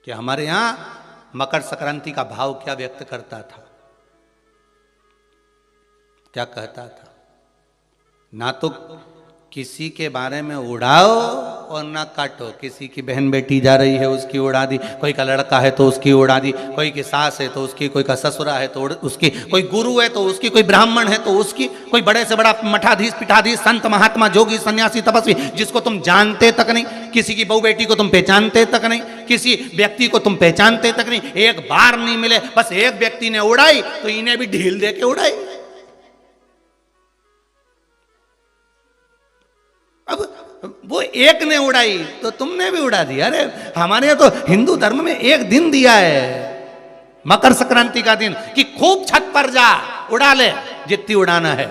कि हमारे यहां मकर संक्रांति का भाव क्या व्यक्त करता था, क्या कहता था। ना तो किसी के बारे में उड़ाओ और ना काटो। किसी की बहन बेटी जा रही है उसकी उड़ा दी, कोई का लड़का है तो उसकी उड़ा दी, कोई की सास है तो उसकी, कोई का ससुरा है तो उसकी, कोई गुरु है तो उसकी, कोई ब्राह्मण है तो उसकी, कोई बड़े से बड़ा मठाधीश पीठाधीश संत महात्मा जोगी सन्यासी तपस्वी जिसको तुम जानते तक नहीं, किसी की बहू बेटी को तुम पहचानते तक नहीं, किसी व्यक्ति को तुम पहचानते तक नहीं, एक बार नहीं मिले, बस एक व्यक्ति ने उड़ाई तो इन्हें भी ढील दे के उड़ाई। अब वो एक ने उड़ाई तो तुमने भी उड़ा दिया। अरे हमारे यहाँ तो हिंदू धर्म में एक दिन दिया है मकर संक्रांति का दिन कि खूब छत पर जा उड़ा ले जितनी उड़ाना है,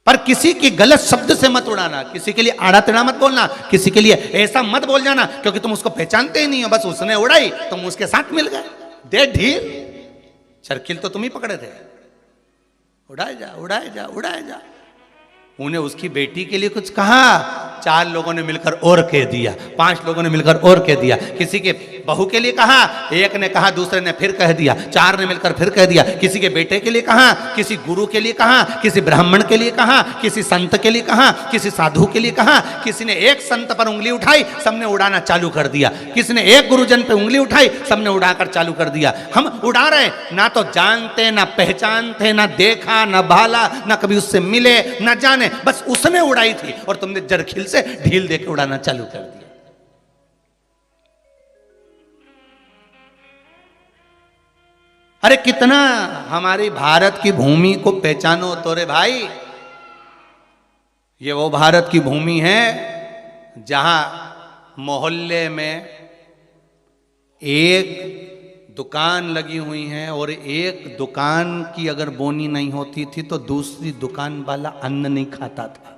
पर किसी की गलत शब्द से मत उड़ाना, किसी के लिए आड़ा टेढ़ा मत बोलना, किसी के लिए ऐसा मत बोल जाना क्योंकि तुम उसको पहचानते ही नहीं हो, बस उसने उड़ाई तुम उसके साथ मिल गए, दे ढील। चरखिल तो तुम ही पकड़े थे, उड़ाए जा उड़ाए जा उड़ाए जा। उन्हें उसकी बेटी के लिए कुछ कहा, 4 लोगों ने मिलकर और कह दिया, 5 लोगों ने मिलकर और कह दिया। किसी के बहू के लिए कहा, एक ने कहा, दूसरे ने फिर कह दिया, 4 ने मिलकर फिर कह दिया। किसी के बेटे के लिए कहा, किसी गुरु के लिए कहा, किसी ब्राह्मण के लिए कहा, किसी संत के लिए कहा, किसी साधु के लिए कहा। किसी ने एक संत पर उंगली उठाई, सबने उड़ाना चालू कर दिया। किसी ने एक गुरुजन पे उंगली उठाई, सबने उड़ाकर चालू कर दिया। हम उड़ा रहे, ना तो जानते ना पहचानते, ना देखा ना भाला, ना कभी उससे मिले ना जाने, बस उसने उड़ाई थी और तुमने जरखिल से ढील देके उड़ाना चालू कर दिया। अरे कितना हमारी भारत की भूमि को पहचानो तो रे भाई। ये वो भारत की भूमि है जहां मोहल्ले में एक दुकान लगी हुई है और एक दुकान की अगर बोनी नहीं होती थी तो दूसरी दुकान वाला अन्न नहीं खाता था।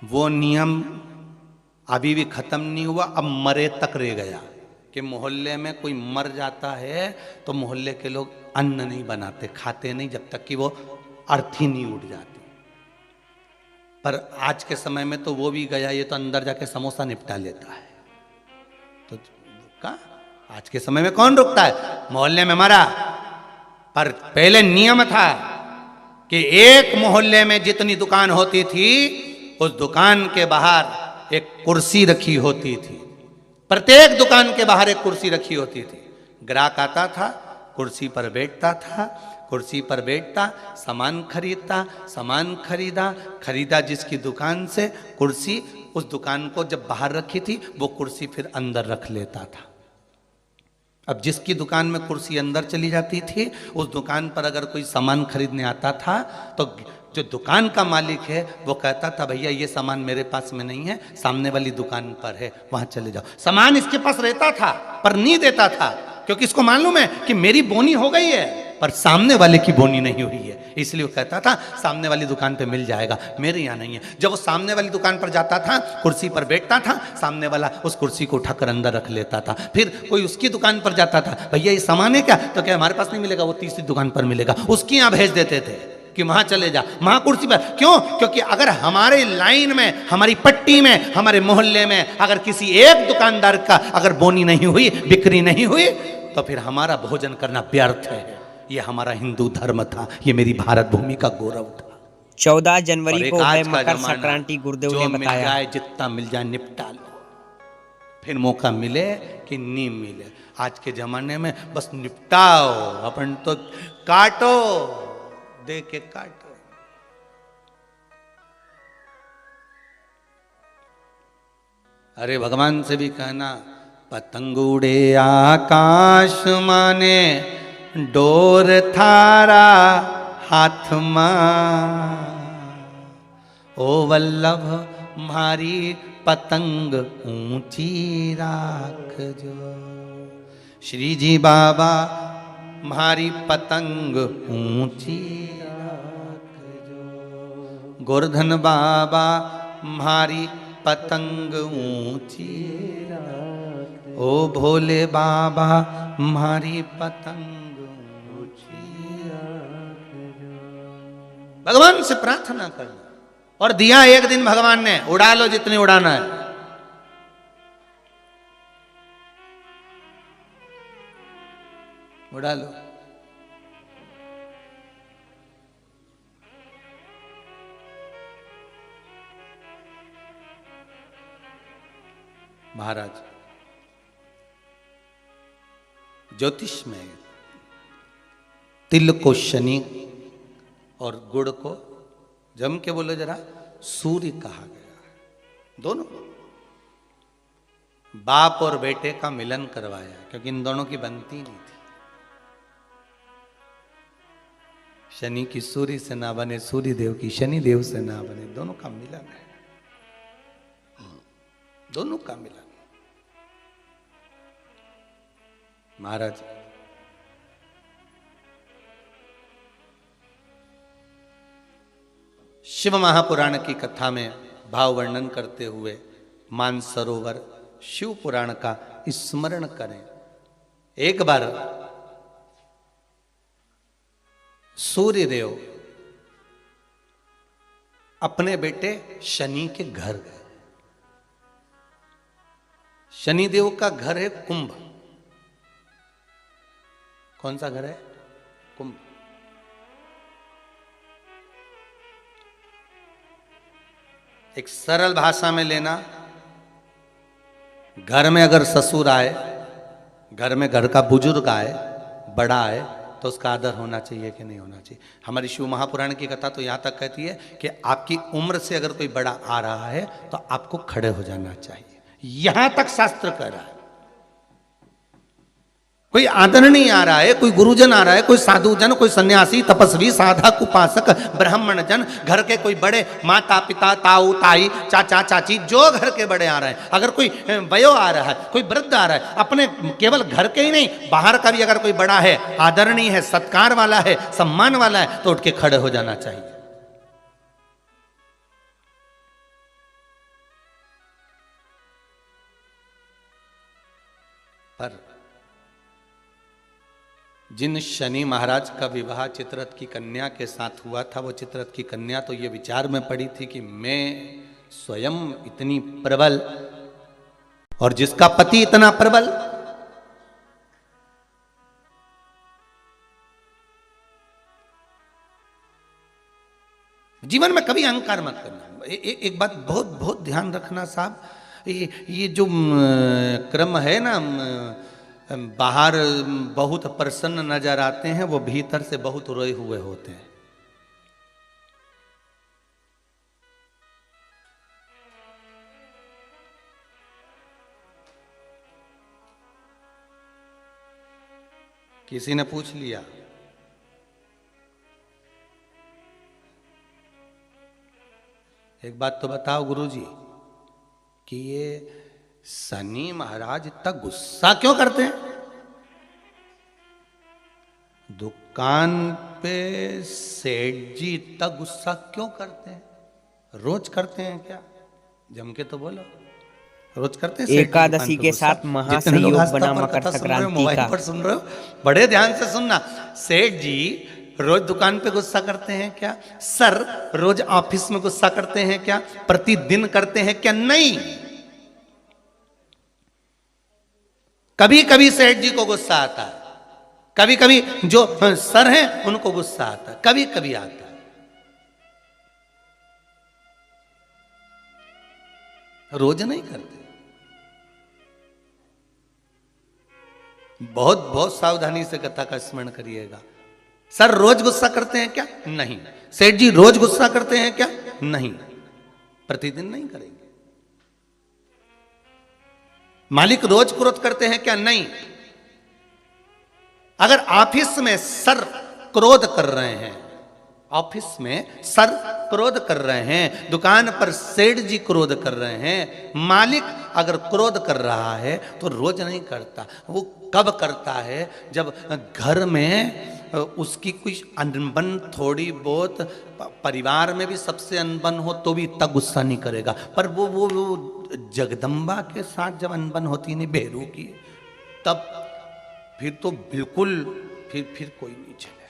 वो नियम अभी भी खत्म नहीं हुआ, अब मरे तक रह गया कि मोहल्ले में कोई मर जाता है तो मोहल्ले के लोग अन्न नहीं बनाते, खाते नहीं जब तक कि वो अर्थी नहीं उठ जाती। पर आज के समय में तो वो भी गया, ये तो अंदर जाके समोसा निपटा लेता है। तो आज के समय में कौन रुकता है? मोहल्ले में मरा, पर पहले नियम था कि एक मोहल्ले में जितनी दुकान होती थी उस दुकान के बाहर एक कुर्सी रखी होती थी। प्रत्येक दुकान के बाहर एक कुर्सी रखी होती थी। ग्राहक आता था, कुर्सी पर बैठता था, कुर्सी पर बैठता, सामान खरीदता, सामान खरीदा जिसकी दुकान से कुर्सी, उस दुकान को जब बाहर रखी थी वो कुर्सी फिर अंदर रख लेता था। अब जिसकी दुकान में कुर्सी अंदर चली जाती थी उस दुकान पर अगर कोई सामान खरीदने आता था तो जो दुकान का मालिक है वो कहता था भैया ये सामान मेरे पास में नहीं है, सामने वाली दुकान पर है, वहां चले जाओ। सामान इसके पास रहता था पर नहीं देता था क्योंकि इसको मालूम है कि मेरी बोनी हो गई है पर सामने वाले की बोनी नहीं हुई है, इसलिए वो कहता था सामने वाली दुकान पे मिल जाएगा, मेरे यहाँ नहीं है। जब वो सामने वाली दुकान पर जाता था, कुर्सी पर बैठता था, सामने वाला उस कुर्सी को उठाकर अंदर रख लेता था। फिर कोई उसकी दुकान पर जाता था, भैया ये सामान है क्या? तो क्या हमारे पास नहीं मिलेगा, वो तीसरी दुकान पर मिलेगा, उसकी यहाँ भेज देते थे कि वहां चले जा, वहां कुर्सी पर। क्यों? क्योंकि अगर हमारे लाइन में, हमारी पट्टी में, हमारे मोहल्ले में अगर किसी एक दुकानदार का अगर बोनी नहीं हुई, बिक्री नहीं हुई, तो फिर हमारा भोजन करना व्यर्थ है। ये हमारा हिंदू धर्म था, ये मेरी भारत भूमि का गौरव था। 14 जनवरी को है मकर संक्रांति, गुरुदेव ने बताया। जाए जितना मिल जाए निपटा लो, फिर मौका मिले कि नहीं मिले। आज के जमाने में बस निपटाओ, अपन तो काटो, दे के काटो। अरे भगवान से भी कहना पतंग उड़े आकाश माने डोर थारा हाथ मां, ओ वल्लभ मारी पतंग ऊंची राख जो। श्री जी बाबा मारी पतंग ऊंची राख जो। गोवर्धन बाबा मारी पतंग ऊंची राख, ओ भोले बाबा मारी पतंग ऊंची राख जो। भगवान से प्रार्थना करना, और दिया एक दिन भगवान ने, उड़ा लो जितनी उड़ाना है। उड़ा लो। महाराज ज्योतिष में तिल को शनि और गुड़ को, जम के बोलो जरा, सूर्य कहा गया है। दोनों बाप और बेटे का मिलन करवाया, क्योंकि इन दोनों की बनती नहीं थी। शनि की सूर्य से ना बने, सूर्य देव की शनि देव से ना बने, दोनों का मिलन है, दोनों का मिलन। महाराज शिव महापुराण की कथा में भाव वर्णन करते हुए मानसरोवर शिव पुराण का स्मरण करें। एक बार सूर्यदेव अपने बेटे शनि के घर गए। शनिदेव का घर है कुंभ। कौन सा घर है? कुंभ। एक सरल भाषा में लेना, घर में अगर ससुर आए, घर में घर का बुजुर्ग आए, बड़ा आए, तो उसका आदर होना चाहिए कि नहीं होना चाहिए। हमारी शिव महापुराण की कथा तो यहां तक कहती है कि आपकी उम्र से अगर कोई बड़ा आ रहा है तो आपको खड़े हो जाना चाहिए। यहां तक शास्त्र कह रहा है। कोई आदरणीय आ रहा है, कोई गुरुजन आ रहा है, कोई साधुजन, कोई सन्यासी, तपस्वी, साधक, उपासक, ब्राह्मण जन, घर के कोई बड़े, माता पिता, ताऊ ताई, चाचा चाची, जो घर के बड़े आ रहे हैं, अगर कोई वयो आ रहा है, कोई वृद्ध आ रहा है, अपने केवल घर के ही नहीं, बाहर का भी अगर कोई बड़ा है, आदरणीय है, सत्कार वाला है, सम्मान वाला है, तो उठ के खड़े हो जाना चाहिए। पर जिन शनि महाराज का विवाह चित्ररथ की कन्या के साथ हुआ था, वो चित्ररथ की कन्या तो ये विचार में पड़ी थी कि मैं स्वयं इतनी प्रबल और जिसका पति इतना प्रबल, जीवन में कभी अहंकार मत करना। एक बात बहुत बहुत ध्यान रखना साहब, ये जो क्रम है ना, बाहर बहुत प्रसन्न नजर आते हैं, वो भीतर से बहुत रोए हुए होते हैं। किसी ने पूछ लिया, एक बात तो बताओ गुरुजी कि ये शनि महाराज इतना गुस्सा क्यों करते हैं? दुकान पे सेठ जी इतना गुस्सा क्यों करते हैं? रोज करते हैं क्या? जम के तो बोलो, रोज करते हैं? एकादशी के साथ महासंयोग बना मकर संक्रांति मोबाइल पर सुन रहे हो, बड़े ध्यान से सुनना। सेठ जी रोज दुकान पे गुस्सा करते हैं क्या? सर रोज ऑफिस में गुस्सा करते हैं क्या? प्रतिदिन करते हैं क्या? नहीं। कभी कभी सेठ जी को गुस्सा आता है, कभी कभी जो सर हैं उनको गुस्सा आता है, कभी कभी आता है, रोज नहीं करते। बहुत बहुत सावधानी से कथा का स्मरण करिएगा। सर रोज गुस्सा करते हैं क्या? नहीं। सेठ जी रोज गुस्सा करते हैं क्या? नहीं। प्रतिदिन नहीं करेंगे। मालिक रोज क्रोध करते हैं क्या? नहीं। अगर ऑफिस में सर क्रोध कर रहे हैं, ऑफिस में सर क्रोध कर रहे हैं, दुकान पर सेठ जी क्रोध कर रहे हैं, मालिक अगर क्रोध कर रहा है तो रोज नहीं करता। वो कब करता है? जब घर में उसकी कुछ अनबन थोड़ी बहुत, परिवार में भी सबसे अनबन हो तो भी इतना गुस्सा नहीं करेगा, पर वो जगदम्बा के साथ जब अनबन होती नहीं बेरू की, तब फिर तो बिल्कुल फिर कोई नहीं चले।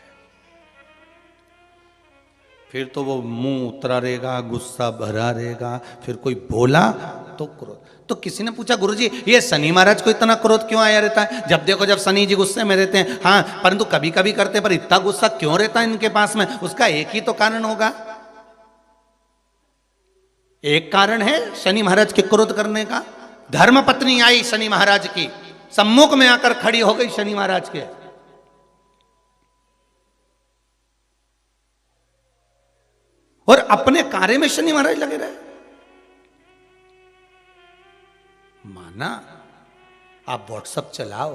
फिर तो वो मुंह उतरा रहेगा, गुस्सा भरा रहेगा, फिर कोई बोला तो क्रोध। तो किसी ने पूछा, गुरुजी ये शनि महाराज को इतना क्रोध क्यों आया रहता है? जब देखो जब शनि जी गुस्से में रहते हैं, हाँ परंतु कभी कभी करते, पर इतना गुस्सा क्यों रहता है इनके पास में? उसका एक ही तो कारण होगा। एक कारण है शनि महाराज के क्रोध करने का। धर्म पत्नी आई शनि महाराज की, सम्मुख में आकर खड़ी हो गई शनि महाराज के, और अपने कार्य में शनि महाराज लगे रहे। माना आप व्हाट्सएप चलाओ,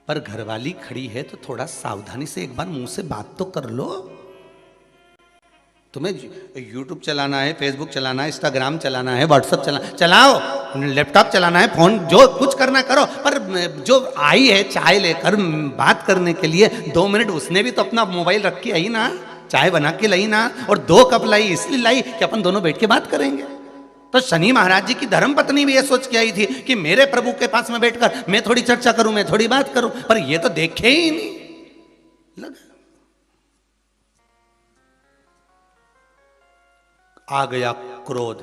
पर घरवाली खड़ी है तो थोड़ा सावधानी से एक बार मुंह से बात तो कर लो। तुम्हें यूट्यूब चलाना है, फेसबुक चलाना है, इंस्टाग्राम चलाना है, व्हाट्सएप चलाओ, लैपटॉप चलाना है, फोन जो कुछ करना करो, पर जो आई है चाय लेकर बात करने के लिए 2 मिनट, उसने भी तो अपना मोबाइल रख के आई ना, चाय बना के लाई ना, और 2 कप लाई इसलिए लाई कि अपन दोनों बैठ के बात करेंगे। तो शनि महाराज जी की धर्म पत्नी भी ये सोच के आई थी कि मेरे प्रभु के पास में बैठकर मैं थोड़ी चर्चा करूं, मैं थोड़ी बात करूं, पर ये तो देखे ही नहीं लगा। आ गया क्रोध,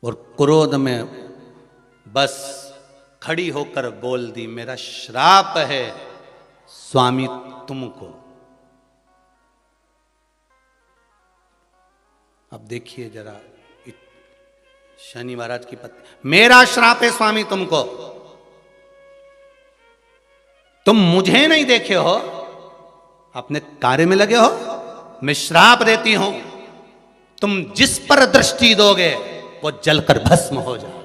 और क्रोध में बस खड़ी होकर बोल दी, मेरा श्राप है स्वामी तुमको। अब देखिए जरा शनि महाराज की पत्नी, मेरा श्राप है स्वामी तुमको, तुम मुझे नहीं देखे हो, अपने कार्य में लगे हो, मैं श्राप देती हूं, तुम जिस पर दृष्टि दोगे वो जलकर भस्म हो जाएगा।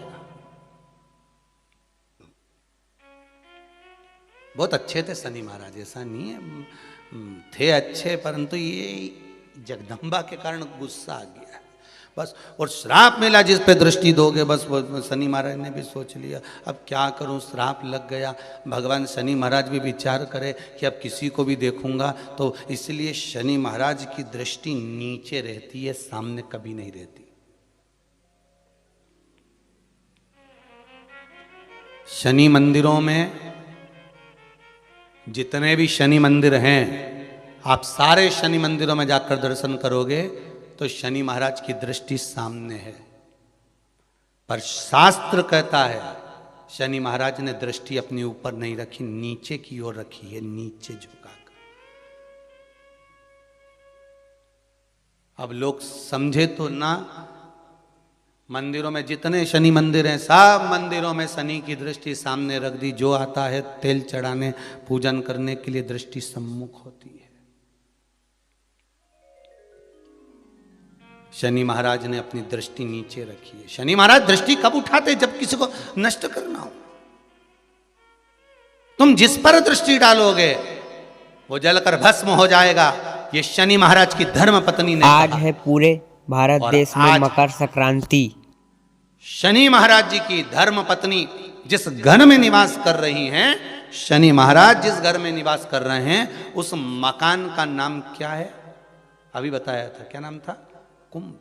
बहुत अच्छे थे शनि महाराज, ऐसा नहीं है, थे अच्छे, परंतु ये जगदम्बा के कारण गुस्सा आ गया बस, और श्राप मिला जिस पे दृष्टि दोगे, बस वो शनि महाराज ने भी सोच लिया अब क्या करूं, श्राप लग गया। भगवान शनि महाराज भी विचार करे कि अब किसी को भी देखूंगा तो, इसलिए शनि महाराज की दृष्टि नीचे रहती है, सामने कभी नहीं रहती। शनि मंदिरों में जितने भी शनि मंदिर हैं, आप सारे शनि मंदिरों में जाकर दर्शन करोगे तो शनि महाराज की दृष्टि सामने है, पर शास्त्र कहता है शनि महाराज ने दृष्टि अपने ऊपर नहीं रखी, नीचे की ओर रखी है, नीचे झुकाकर। अब लोग समझे तो ना, मंदिरों में जितने शनि मंदिर हैं, सब मंदिरों में शनि की दृष्टि सामने रख दी, जो आता है तेल चढ़ाने पूजन करने के लिए दृष्टि सम्मुख होती है। शनि महाराज ने अपनी दृष्टि नीचे रखी है। शनि महाराज दृष्टि कब उठाते? जब किसी को नष्ट करना हो। तुम जिस पर दृष्टि डालोगे वो जलकर भस्म हो जाएगा। ये शनि महाराज की धर्म पत्नी ने आज कहा। है पूरे भारत देश में मकर संक्रांति। शनि महाराज जी की धर्म पत्नी जिस घर में निवास कर रही हैं, शनि महाराज जिस घर में निवास कर रहे हैं, उस मकान का नाम क्या है? अभी बताया था, क्या नाम था? कुंभ।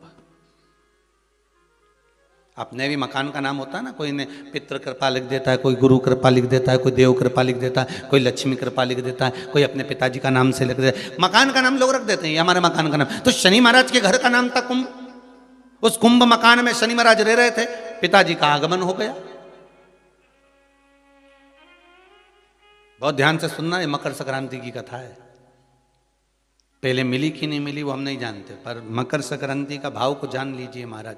अपने भी मकान का नाम होता है ना, कोई ने पितृ कृपा लिख देता है, कोई गुरु कृपा लिख देता है, कोई देव कृपा लिख देता है, कोई लक्ष्मी कृपा लिख देता है, कोई अपने पिताजी का नाम से लिख देता है। मकान का नाम लोग रख देते हैं, ये हमारे मकान का नाम। तो शनि महाराज के घर का नाम था कुंभ। उस कुंभ मकान में शनि महाराज रह रहे थे, पिताजी का आगमन हो गया। बहुत ध्यान से सुनना, ये मकर संक्रांति की कथा है। पहले मिली कि नहीं मिली वो हम नहीं जानते, पर मकर संक्रांति का भाव को जान लीजिए महाराज,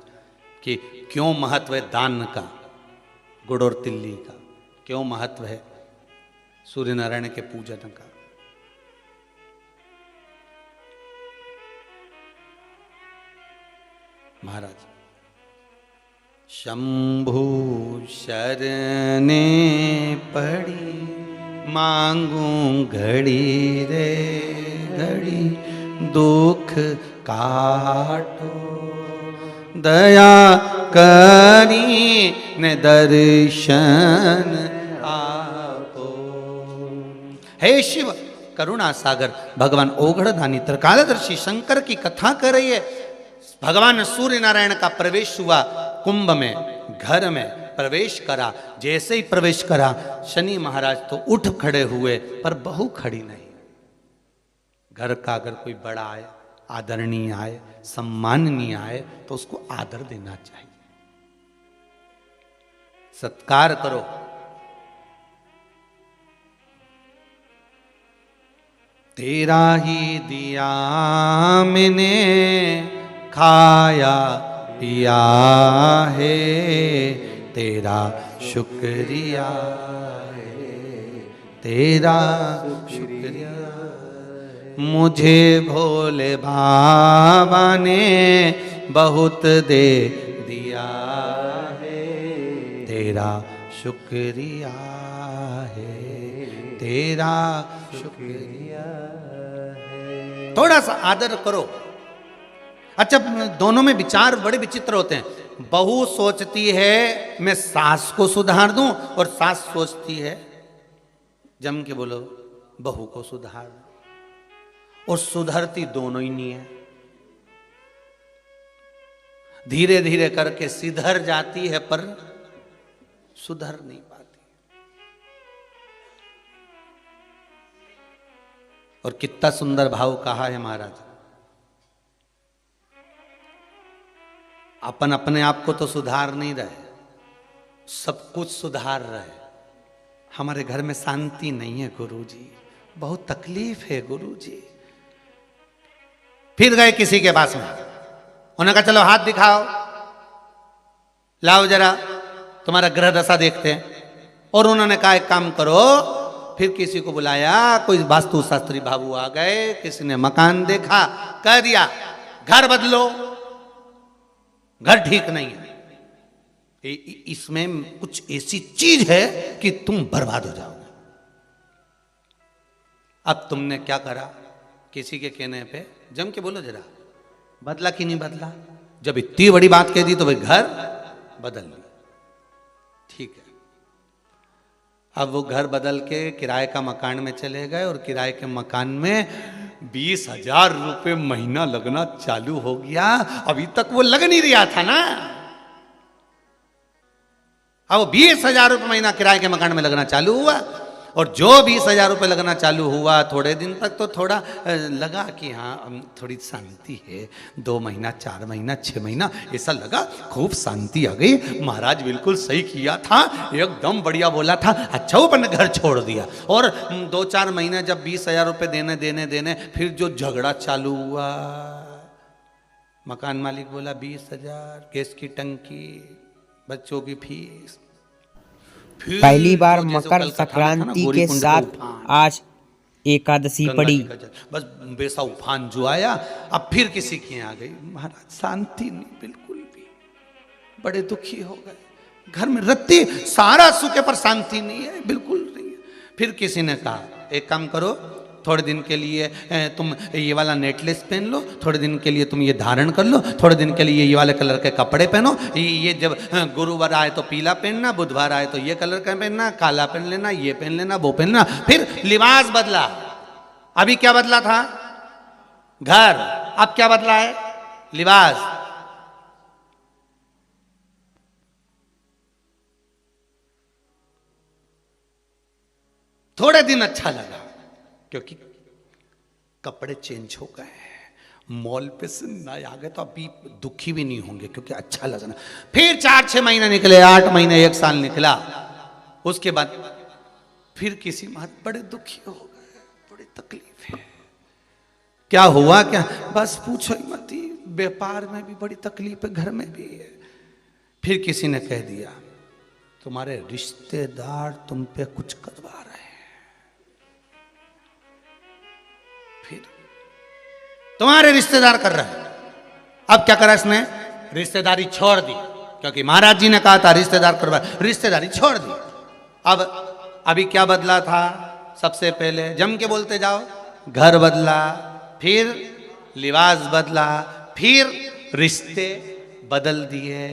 कि क्यों महत्व है दान का, गुड़ और तिल्ली का, क्यों महत्व है सूर्य नारायण के पूजन का। महाराज शंभु शरणे पड़ी मांगूं घड़ी रे घड़ी दुख काटो दया करी ने दर्शन आपो। हे शिव करुणा सागर भगवान ओघड़दानी त्रिकालदर्शी शंकर की कथा कर रही है। भगवान सूर्य नारायण का प्रवेश हुआ कुंभ में, घर में प्रवेश करा। जैसे ही प्रवेश करा शनि महाराज तो उठ खड़े हुए, पर बहू खड़ी नहीं। घर का अगर कोई बड़ा आए, आदरणीय आए, सम्माननीय आए तो उसको आदर देना चाहिए, सत्कार करो। तेरा ही दिया मैंने खाया पिया है, तेरा शुक्रिया है, तेरा शुक्रिया। मुझे भोले बाबा ने बहुत दे दिया है, तेरा शुक्रिया है, तेरा शुक्रिया है। थोड़ा सा आदर करो। अच्छा, दोनों में विचार बड़े विचित्र होते हैं। बहू सोचती है मैं सास को सुधार दूं, और सास सोचती है, जम के बोलो, बहू को सुधार दूं। और सुधरती दोनों ही नहीं है। धीरे धीरे करके सिधर जाती है, पर सुधर नहीं पाती। और कितना सुंदर भाव कहा है महाराज, अपन अपने आप को तो सुधार नहीं रहे, सब कुछ सुधार रहे। हमारे घर में शांति नहीं है गुरुजी, बहुत तकलीफ है गुरुजी। फिर गए किसी के पास में, उन्होंने कहा चलो हाथ दिखाओ, लाओ जरा तुम्हारा ग्रह दशा देखते हैं। और उन्होंने कहा एक काम करो, फिर किसी को बुलाया, कोई वास्तु शास्त्री बाबू आ गए, किसी ने मकान देखा, कह दिया घर बदलो, घर ठीक नहीं है, इसमें कुछ ऐसी चीज है कि तुम बर्बाद हो जाओगे। अब तुमने क्या करा, किसी के कहने पे जम के बोलो जरा, बदला कि नहीं बदला? जब इतनी बड़ी बात कह दी तो भाई घर बदल लिया, ठीक है। अब वो घर बदल के किराए का मकान में चले गए, और किराए के मकान में 20,000 रुपये महीना लगना चालू हो गया। अभी तक वो लग नहीं रहा था ना, अब 20,000 रुपये महीना किराए के मकान में लगना चालू हुआ। और जो 20,000 रुपये लगना चालू हुआ, थोड़े दिन तक तो थोड़ा लगा कि हाँ थोड़ी शांति है, 2 महीना 4 महीना 6 महीना ऐसा लगा, खूब शांति आ गई। महाराज बिल्कुल सही किया था, एकदम बढ़िया बोला था। अच्छा वो अपन ने घर छोड़ दिया। और 2-4 महीने जब 20,000 रुपये देने फिर जो झगड़ा चालू हुआ, मकान मालिक बोला 20,000, गैस की टंकी, बच्चों की फीस। पहली बार मकर संक्रांति के साथ आज एकादशी पड़ी। बस वैसा उफान जो आया, अब फिर किसी की आ गई। महाराज शांति नहीं बिल्कुल भी, बड़े दुखी हो गए। घर में रत्ती सारा सुख है पर शांति नहीं है, बिल्कुल नहीं है। फिर किसी ने कहा एक काम करो, थोड़े दिन के लिए तुम ये वाला नेकलेस पहन लो, थोड़े दिन के लिए तुम ये धारण कर लो, थोड़े दिन के लिए ये वाले कलर के कपड़े पहनो। ये जब गुरुवार आए तो पीला पहनना, बुधवार आए तो ये कलर का पहनना, काला पहन लेना, ये पहन लेना, वो पहनना। फिर लिबास बदला। अभी क्या बदला था? घर। अब क्या बदला है? लिबास। थोड़े दिन अच्छा लगा क्योंकि कपड़े चेंज हो गए, मॉल पे से नए आ गए, तो अभी दुखी भी नहीं होंगे क्योंकि अच्छा लगना। फिर 4-6 महीने निकले, 8 महीने, 1 साल निकला। उसके बाद फिर किसी बात बड़े दुखी हो गए, बड़ी तकलीफ है। क्या हुआ? क्या? बस पूछो ही मत, व्यापार में भी बड़ी तकलीफ है, घर में भी है। फिर किसी ने कह दिया तुम्हारे रिश्तेदार तुम पे कुछ करवा रहे हैं। फिर तुम्हारे रिश्तेदार कर रहे हैं। अब क्या करा इसने? रिश्तेदारी छोड़ दी, क्योंकि महाराज जी ने कहा था रिश्तेदार करवा, रिश्तेदारी छोड़ दी। अब अभी क्या बदला था? सबसे पहले जम के बोलते जाओ, घर बदला, फिर लिबास बदला, फिर रिश्ते बदल दिए।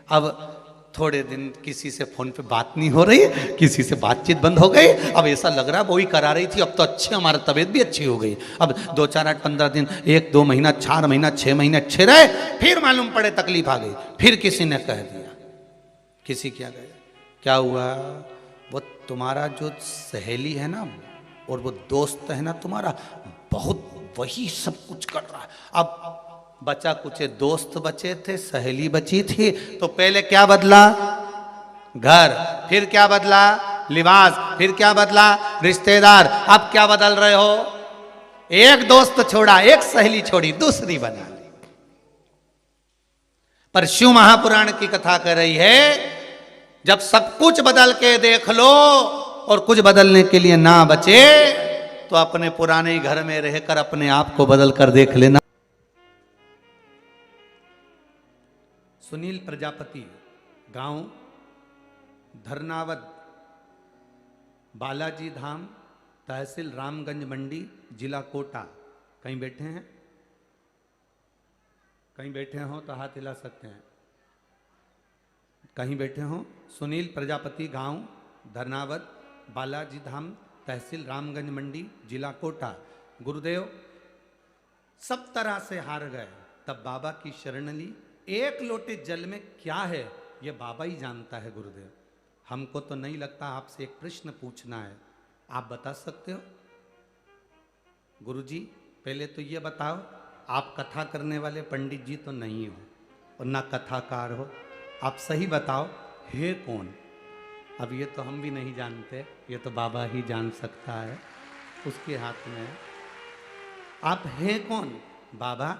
अब थोड़े दिन किसी से फोन पे बात नहीं हो रही, किसी से बातचीत बंद हो गई। अब ऐसा लग रहा है वो ही करा रही थी, अब तो अच्छे हमारा तबीयत भी अच्छी हो गई। अब 2 4 8 15 दिन, 1 2 महीना, 4 महीना, 6 महीने अच्छे रहे, फिर मालूम पड़े तकलीफ आ गई। फिर किसी ने कह दिया, किसी क्या गया, क्या हुआ? वो तुम्हारा जो सहेली है ना और वो दोस्त है ना तुम्हारा, बहुत वही सब कुछ कर रहा है। अब बचा कुछ दोस्त बचे थे, सहेली बची थी, तो पहले क्या बदला? घर, फिर क्या बदला? लिबास, फिर क्या बदला? रिश्तेदार। अब क्या बदल रहे हो? एक दोस्त छोड़ा, एक सहेली छोड़ी, दूसरी बना ली। पर शिव महापुराण की कथा कर रही है, जब सब कुछ बदल के देख लो और कुछ बदलने के लिए ना बचे, तो अपने पुराने घर में रहकर अपने आप को बदल कर देख लेना। सुनील प्रजापति, गांव धरनावद, बालाजी धाम, तहसील रामगंज मंडी, जिला कोटा। कहीं बैठे हैं? कहीं बैठे हो तो हाथ हिला सकते हैं। कहीं बैठे हो? सुनील प्रजापति, गांव धरनावद, बालाजी धाम, तहसील रामगंज मंडी, जिला कोटा। गुरुदेव सब तरह से हार गए, तब बाबा की शरण ली। एक लोटे जल में क्या है ये बाबा ही जानता है गुरुदेव, हमको तो नहीं लगता। आपसे एक प्रश्न पूछना है, आप बता सकते हो? गुरुजी पहले तो ये बताओ, आप कथा करने वाले पंडित जी तो नहीं हो और ना कथाकार हो, आप सही बताओ है कौन? अब ये तो हम भी नहीं जानते, ये तो बाबा ही जान सकता है, उसके हाथ में है। आप हैं कौन? बाबा,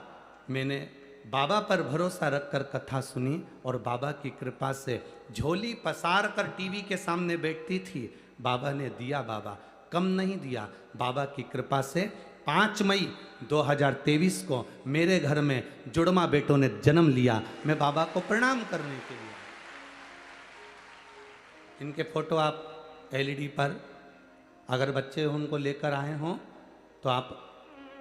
मैंने बाबा पर भरोसा रखकर कथा सुनी और बाबा की कृपा से झोली पसार कर टीवी के सामने बैठती थी, बाबा ने दिया, बाबा कम नहीं दिया। बाबा की कृपा से 5 मई 2023 को मेरे घर में जुड़वा बेटों ने जन्म लिया। मैं बाबा को प्रणाम करने के लिए, इनके फोटो आप एलईडी पर, अगर बच्चे उनको लेकर आए हों तो आप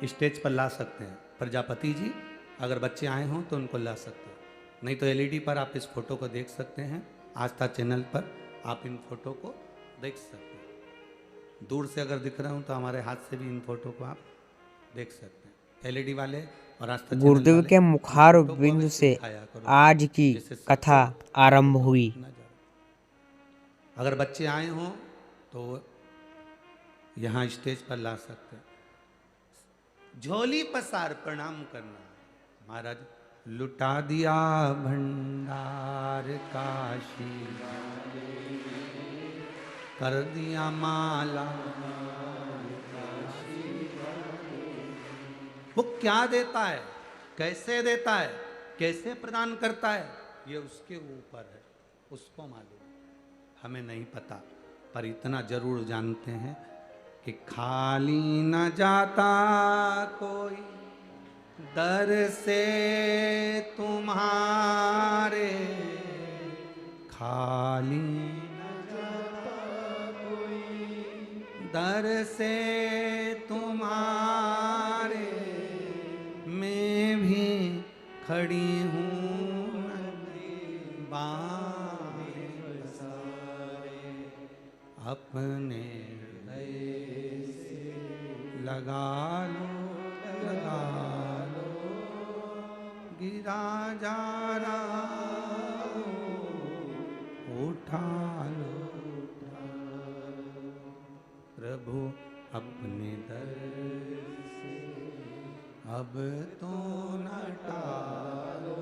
स्टेज पर ला सकते हैं। प्रजापति जी अगर बच्चे आए हों तो उनको ला सकते हैं, नहीं तो एलईडी पर आप इस फोटो को देख सकते हैं। आस्था चैनल पर आप इन फोटो को देख सकते हैं। दूर से अगर दिख रहा हूं तो हमारे हाथ से भी इन फोटो को आप देख सकते हैं। एलईडी वाले और आस्था चैनल गुरुदेव वाले के मुखार फोटो को बिंदु अवश्य से दिखाया करो, आज की जिससे सबको कथा आरंभ हुई। न जाए। अगर बच्चे आए हों तो यहाँ स्टेज पर ला सकते हैं। झोली पसार प्रणाम करना। महाराज लुटा दिया भंडार काशी, कर दिया माला। वो क्या देता है, कैसे देता है, कैसे प्रदान करता है, ये उसके ऊपर है, उसको मालूम, हमें नहीं पता। पर इतना जरूर जानते हैं कि खाली न जाता कोई दर से तुम्हारे, खाली न जाता कोई दर से तुम्हारे, मैं भी खड़ी हूँ बाहें पसारे, अपने हृदय से लगा लो, लगा लो, गिरा जा रहा उठा लो, प्रभु अपने दर से अब तो न टालो,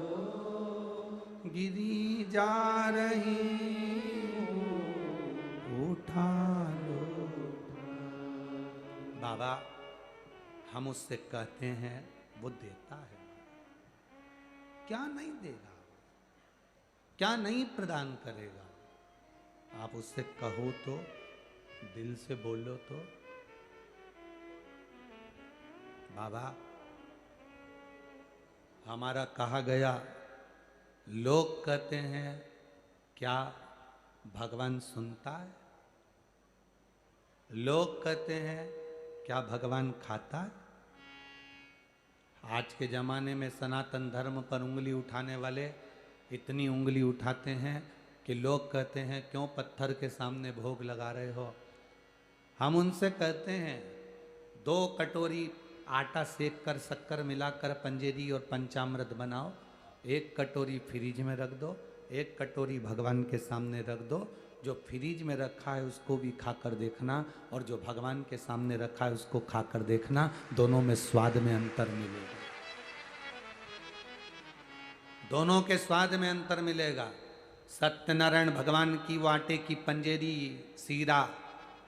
गिरी जा रही उठा लो। बाबा हम उससे कहते हैं वो देता है, क्या नहीं देगा, क्या नहीं प्रदान करेगा। आप उससे कहो तो, दिल से बोलो तो, बाबा हमारा कहा गया लोग कहते हैं क्या भगवान सुनता है? लोग कहते हैं क्या भगवान खाता है? आज के ज़माने में सनातन धर्म पर उंगली उठाने वाले इतनी उंगली उठाते हैं कि लोग कहते हैं क्यों पत्थर के सामने भोग लगा रहे हो। हम उनसे कहते हैं 2 कटोरी आटा सेक कर शक्कर मिलाकर पंजेरी और पंचामृत बनाओ, 1 कटोरी फ्रिज में रख दो, 1 कटोरी भगवान के सामने रख दो। जो फ्रिज में रखा है उसको भी खाकर देखना और जो भगवान के सामने रखा है उसको खाकर देखना, दोनों में स्वाद में अंतर मिलेगा। दोनों के स्वाद में अंतर मिलेगा। सत्यनारायण भगवान की वो आटे की पंजेरी सीरा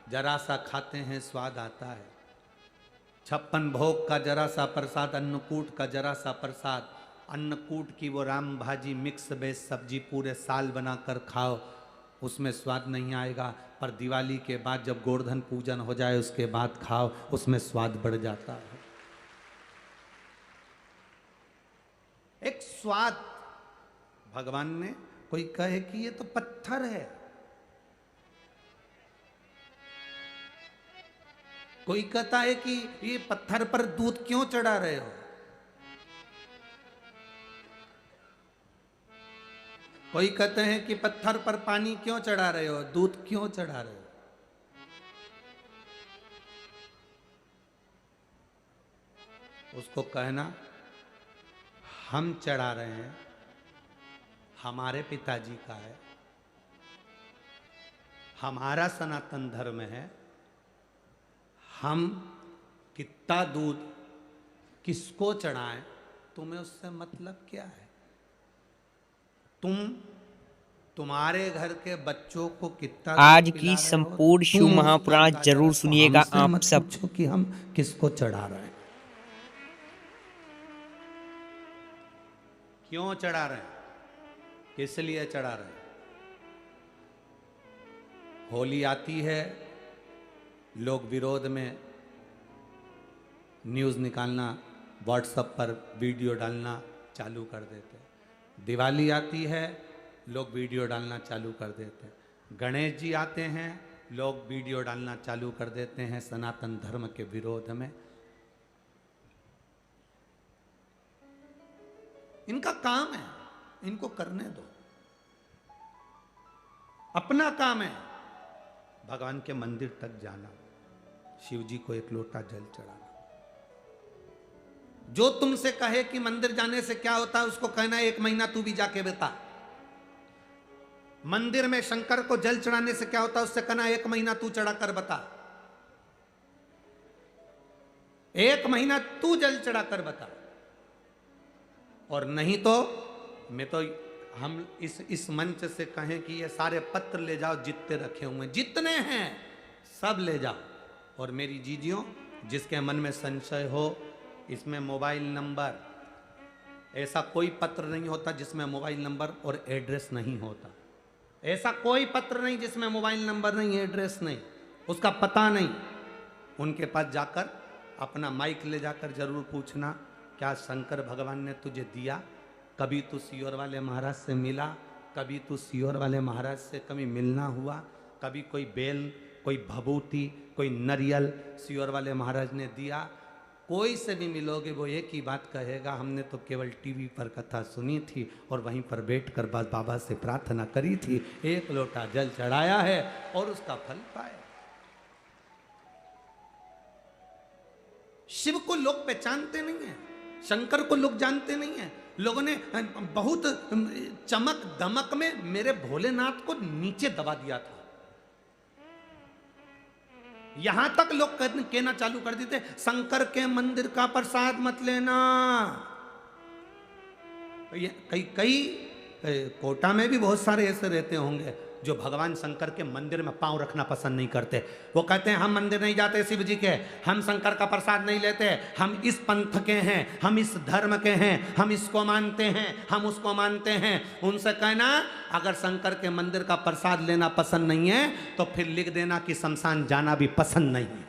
जरा सा खाते हैं स्वाद आता है। 56 भोग का जरा सा प्रसाद, अन्नकूट का जरा सा प्रसाद, अन्नकूट की वो राम भाजी मिक्स वेज सब्जी पूरे साल बनाकर खाओ, उसमें स्वाद नहीं आएगा। पर दिवाली के बाद जब गोवर्धन पूजन हो जाए उसके बाद खाओ, उसमें स्वाद बढ़ जाता है। एक स्वाद भगवान ने, कोई कहे कि ये तो पत्थर है, कोई कहता है कि ये पत्थर पर दूध क्यों चढ़ा रहे हो, कोई कहते हैं कि पत्थर पर पानी क्यों चढ़ा रहे हो, दूध क्यों चढ़ा रहे हो। उसको कहना हम चढ़ा रहे हैं, हमारे पिताजी का है, हमारा सनातन धर्म है, हम कितना दूध किसको चढ़ाएं, तुम्हें उससे मतलब क्या है। तुम्हारे घर के बच्चों को कितना आज की संपूर्ण शिव महापुराण जरूर सुनिएगा आप सब। पूछो कि हम किसको चढ़ा रहे हैं, क्यों चढ़ा रहे हैं, किस लिए चढ़ा रहे हैं। होली आती है, लोग विरोध में न्यूज़ निकालना, व्हाट्सएप पर वीडियो डालना चालू कर देते हैं। दिवाली आती है, लोग वीडियो डालना चालू कर देते हैं। गणेश जी आते हैं, लोग वीडियो डालना चालू कर देते हैं सनातन धर्म के विरोध में। इनका काम है, इनको करने दो, अपना काम है भगवान के मंदिर तक जाना, शिव जी को 1 लोटा जल चढ़ाना। जो तुमसे कहे कि मंदिर जाने से क्या होता है उसको कहना 1 महीना तू भी जाके बता। मंदिर में शंकर को जल चढ़ाने से क्या होता है उससे कहना 1 महीना तू चढ़ा कर बता। 1 महीना तू जल चढ़ा कर बता। और नहीं तो मैं तो हम इस मंच से कहें कि ये सारे पत्र ले जाओ, जितने रखे हुए जितने हैं सब ले जाओ। और मेरी जीजियों, जिसके मन में संशय हो, इसमें मोबाइल नंबर, ऐसा कोई पत्र नहीं होता जिसमें मोबाइल नंबर और एड्रेस नहीं होता। ऐसा कोई पत्र नहीं जिसमें मोबाइल नंबर नहीं, एड्रेस नहीं, उसका पता नहीं। उनके पास जाकर अपना माइक ले जाकर जरूर पूछना, क्या शंकर भगवान ने तुझे दिया? कभी तू सीहोर वाले महाराज से मिला? कभी तू सीहोर वाले महाराज से कभी मिलना हुआ? कभी कोई बेल, कोई भभूति, कोई नरियल सीहोर वाले महाराज ने दिया? कोई से भी मिलोगे वो एक ही बात कहेगा, हमने तो केवल टीवी पर कथा सुनी थी और वहीं पर बैठकर बाबा से प्रार्थना करी थी, 1 लोटा जल चढ़ाया है और उसका फल पाया। शिव को लोग पहचानते नहीं है, शंकर को लोग जानते नहीं है। लोगों ने बहुत चमक दमक में मेरे भोलेनाथ को नीचे दबा दिया था। यहां तक लोग कहना चालू कर देते, शंकर के मंदिर का प्रसाद मत लेना। कई कोटा में भी बहुत सारे ऐसे रहते होंगे जो भगवान शंकर के मंदिर में पांव रखना पसंद नहीं करते। वो कहते हैं हम मंदिर नहीं जाते शिव जी के, हम शंकर का प्रसाद नहीं लेते, हम इस पंथ के हैं, हम इस धर्म के हैं, हम इसको मानते हैं, हम उसको मानते हैं। उनसे कहना, अगर शंकर के मंदिर का प्रसाद लेना पसंद नहीं है तो फिर लिख देना कि शमशान जाना भी पसंद नहीं है।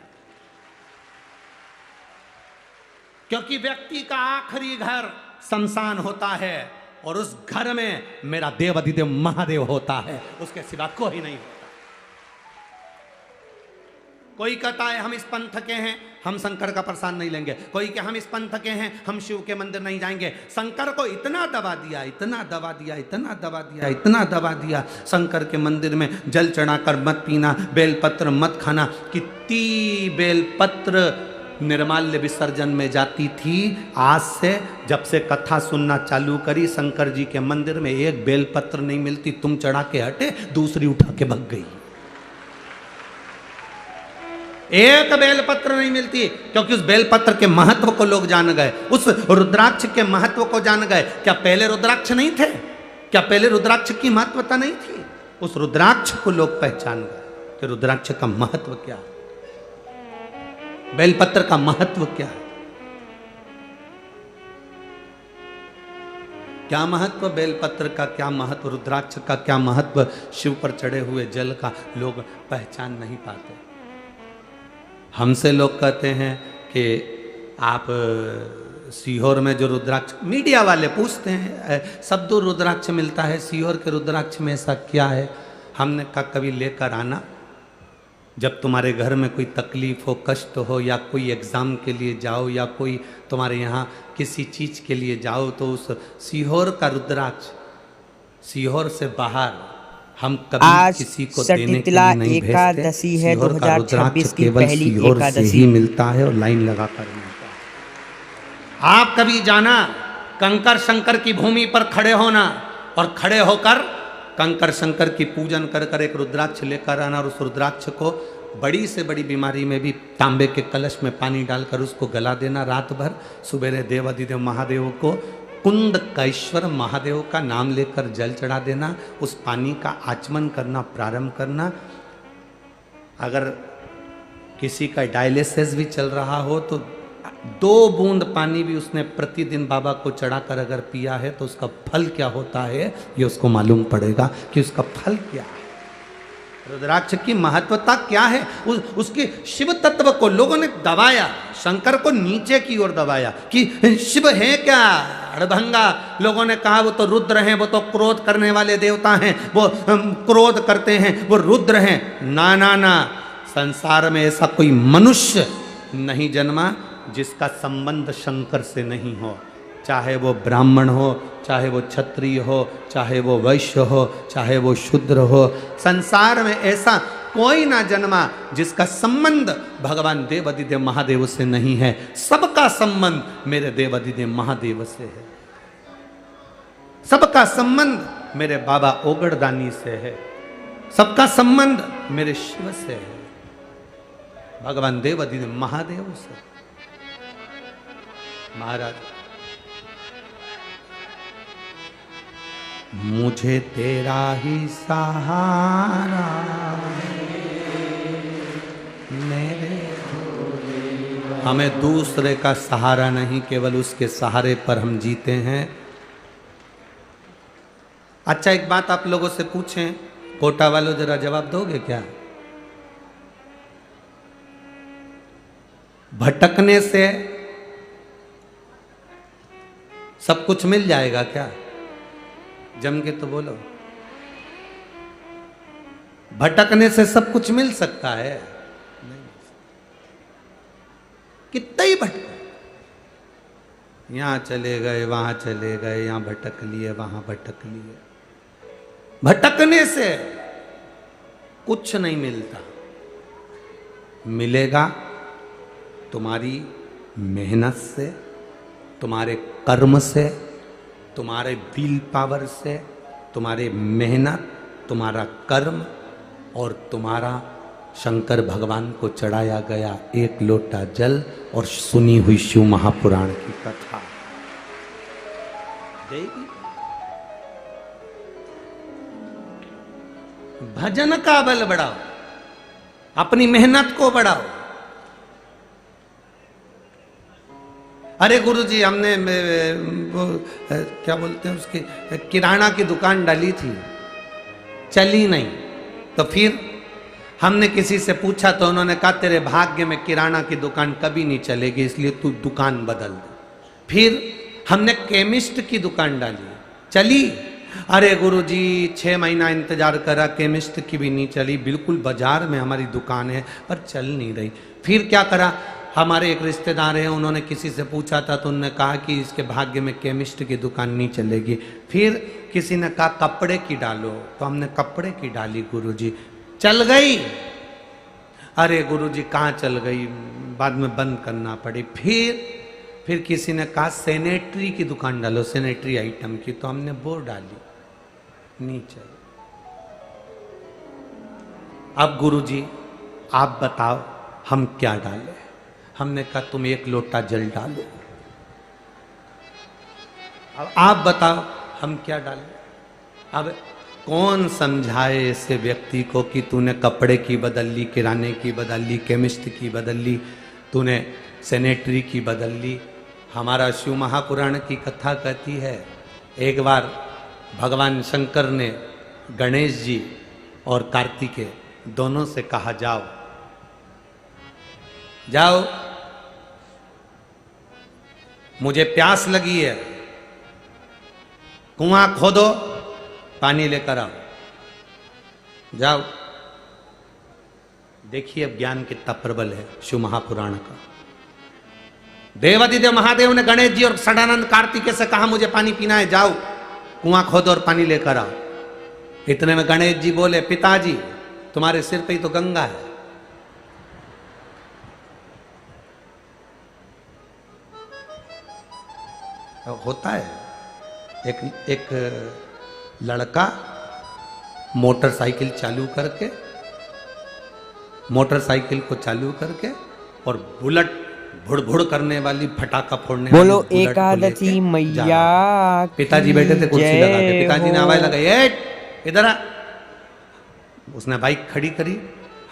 क्योंकि व्यक्ति का आखिरी घर शमशान होता है और उस घर में मेरा देव अधिदेव महादेव होता है, उसके सिवा कोई नहीं होता। कोई कहता है हम इस पंथ के हैं, हम शंकर का प्रसाद नहीं लेंगे। कोई कि हम इस पंथ के हैं, हम शिव के मंदिर नहीं जाएंगे। शंकर को इतना दबा दिया, इतना दबा दिया, इतना दबा दिया, इतना दबा दिया, शंकर के मंदिर में जल चढ़ाकर मत पीना, बेलपत्र मत खाना। कितनी बेलपत्र निर्माल्य विसर्जन में जाती थी। आज से जब से कथा सुनना चालू करी, शंकर जी के मंदिर में एक बेलपत्र नहीं मिलती। तुम चढ़ा के हटे, दूसरी उठा के भग गई। एक बेलपत्र नहीं मिलती, क्योंकि उस बेलपत्र के महत्व को लोग जान गए, उस रुद्राक्ष के महत्व को जान गए। क्या पहले रुद्राक्ष नहीं थे? क्या पहले रुद्राक्ष की महत्वता नहीं थी? उस रुद्राक्ष को लोग पहचान गए कि रुद्राक्ष का महत्व क्या है, बेलपत्र का महत्व क्या है। क्या महत्व बेलपत्र का, क्या महत्व रुद्राक्ष का, क्या महत्व शिव पर चढ़े हुए जल का, लोग पहचान नहीं पाते। हमसे लोग कहते हैं कि आप सीहोर में जो रुद्राक्ष, मीडिया वाले पूछते हैं सब दूर रुद्राक्ष मिलता है, सीहोर के रुद्राक्ष में ऐसा क्या है? हमने कहा कभी लेकर आना, जब तुम्हारे घर में कोई तकलीफ हो, कष्ट हो, या कोई एग्ज़ाम के लिए जाओ, या कोई तुम्हारे यहाँ किसी चीज़ के लिए जाओ, तो उस सीहोर का रुद्राक्ष, सीहोर से बाहर हम कभी आज किसी को देने के लिए षठितला नहीं भेजते। एकादशी है, सीहोर का 2026 रुद्राक्ष की केवल पहली सीहोर से एकादशी ही मिलता है और लाइन लगा कर मिलता है। आप कभी जाना, कंकर शंकर की भूमि पर खड़े होना और खड़े होकर कंकर शंकर की पूजन कर कर एक रुद्राक्ष लेकर आना, और उस रुद्राक्ष को बड़ी से बड़ी बीमारी में भी तांबे के कलश में पानी डालकर उसको गला देना रात भर। सुबेरे देव अधिदेव महादेव को, कुंद कैश्वर महादेव का नाम लेकर जल चढ़ा देना, उस पानी का आचमन करना प्रारंभ करना। अगर किसी का डायलिसिस भी चल रहा हो तो 2 बूंद पानी भी उसने प्रतिदिन बाबा को चढ़ाकर अगर पिया है तो उसका फल क्या होता है ये उसको मालूम पड़ेगा कि उसका फल क्या है। रुद्राक्ष की महत्वता क्या है? उसके शिव तत्व को लोगों ने दबाया, शंकर को नीचे की ओर दबाया कि शिव है क्या, अड़भंगा। लोगों ने कहा वो तो रुद्र हैं, वो तो क्रोध करने वाले देवता हैं, वो क्रोध करते हैं, वो रुद्र हैं। ना ना ना, संसार में ऐसा कोई मनुष्य नहीं जन्मा जिसका संबंध शंकर से नहीं हो। चाहे वो ब्राह्मण हो, चाहे वो क्षत्रिय हो, चाहे वो वैश्य हो, चाहे वो शूद्र हो, संसार में ऐसा कोई ना जन्मा जिसका संबंध भगवान देव अधिदेव महादेव से नहीं है। सबका संबंध मेरे देव अधिदेव महादेव से है। सबका संबंध मेरे बाबा ओगड़दानी से है। सबका संबंध मेरे शिव से है, भगवान देव अधिदेव महादेव से। महाराज, मुझे तेरा ही सहारा मेरे, हमें दूसरे का सहारा नहीं, केवल उसके सहारे पर हम जीते हैं। अच्छा, एक बात आप लोगों से पूछें, कोटा वालों जरा जवाब दोगे क्या? भटकने से सब कुछ मिल जाएगा क्या? जम के तो बोलो। भटकने से सब कुछ मिल सकता है? नहीं। कितना ही भटक, यहां चले गए, वहां चले गए, यहां भटक लिए, वहां भटक लिए। भटकने से कुछ नहीं मिलता। मिलेगा तुम्हारी मेहनत से, तुम्हारे कर्म से, तुम्हारे विल पावर से, तुम्हारे मेहनत, तुम्हारा कर्म और तुम्हारा शंकर भगवान को चढ़ाया गया 1 लोटा जल और सुनी हुई शिव महापुराण की कथा देगी। भजन का बल बढ़ाओ, अपनी मेहनत को बढ़ाओ। अरे गुरुजी, हमने वो क्या बोलते हैं उसकी, किराना की दुकान डाली थी, चली नहीं। तो फिर हमने किसी से पूछा तो उन्होंने कहा तेरे भाग्य में किराना की दुकान कभी नहीं चलेगी, इसलिए तू दुकान बदल दे। फिर हमने केमिस्ट की दुकान डाली, चली। अरे गुरुजी 6 महीना इंतजार करा, केमिस्ट की भी नहीं चली, बिल्कुल बाजार में हमारी दुकान है पर चल नहीं रही। फिर क्या करा, हमारे एक रिश्तेदार हैं, उन्होंने किसी से पूछा था तो उन्होंने कहा कि इसके भाग्य में केमिस्ट की दुकान नहीं चलेगी। फिर किसी ने कहा कपड़े की डालो, तो हमने कपड़े की डाली गुरुजी, चल गई। अरे गुरुजी कहाँ चल गई, बाद में बंद करना पड़ी। फिर किसी ने कहा सैनिटरी की दुकान डालो, सैनिटरी आइटम की, तो हमने वो डाली, नहीं चली। अब गुरुजी आप बताओ हम क्या डालें। हमने कहा तुम 1 लोटा जल डालो। अब आप बताओ हम क्या डालें। अब कौन समझाए ऐसे व्यक्ति को कि तूने कपड़े की बदल ली, किराने की बदल ली, केमिस्ट की बदल ली, तूने सैनिटरी की बदल ली। हमारा शिव महापुराण की कथा कहती है, एक बार भगवान शंकर ने गणेश जी और कार्तिकेय दोनों से कहा जाओ जाओ मुझे प्यास लगी है, कुआं खोदो, पानी लेकर आओ। जाओ। देखिए अब ज्ञान कितना प्रबल है शिव महापुराण का। देवादिदेव महादेव ने गणेश जी और सदानंद कार्तिकेय से कहा मुझे पानी पीना है, जाओ कुआं खोदो और पानी लेकर आओ। इतने में गणेश जी बोले पिताजी तुम्हारे सिर पे ही तो गंगा है। होता है एक लड़का मोटरसाइकिल को चालू करके और बुलेट भुड़ करने वाली, फटाका फोड़ने वाली बोलो बुलेट को एकादशी लेके मैया जा रहा। पिताजी बैठे थे कुर्सी लगा के, पिताजी ने आवाज लगाई, इधर आ। उसने बाइक खड़ी करी,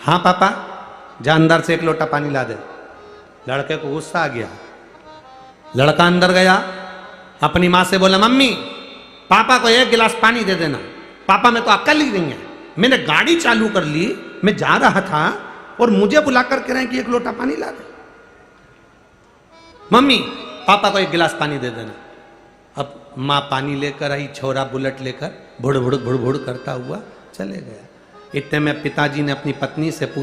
हाँ पापा जा अंदर से 1 लोटा पानी ला दे। लड़के को गुस्सा आ गया, लड़का अंदर गया, अपनी माँ से बोला मम्मी पापा को 1 गिलास पानी दे देना। पापा में तो अक्ल ही नहीं है, मैंने गाड़ी चालू कर ली, मैं जा रहा था और मुझे बुला कर कह रहे हैं कि 1 लोटा पानी ला दे। मम्मी पापा को 1 गिलास पानी दे देना। अब माँ पानी लेकर आई, छोरा बुलेट लेकर भुड़ भुड़ करता हुआ चले गया। इतने में पिताजी ने अपनी पत्नी से पूछा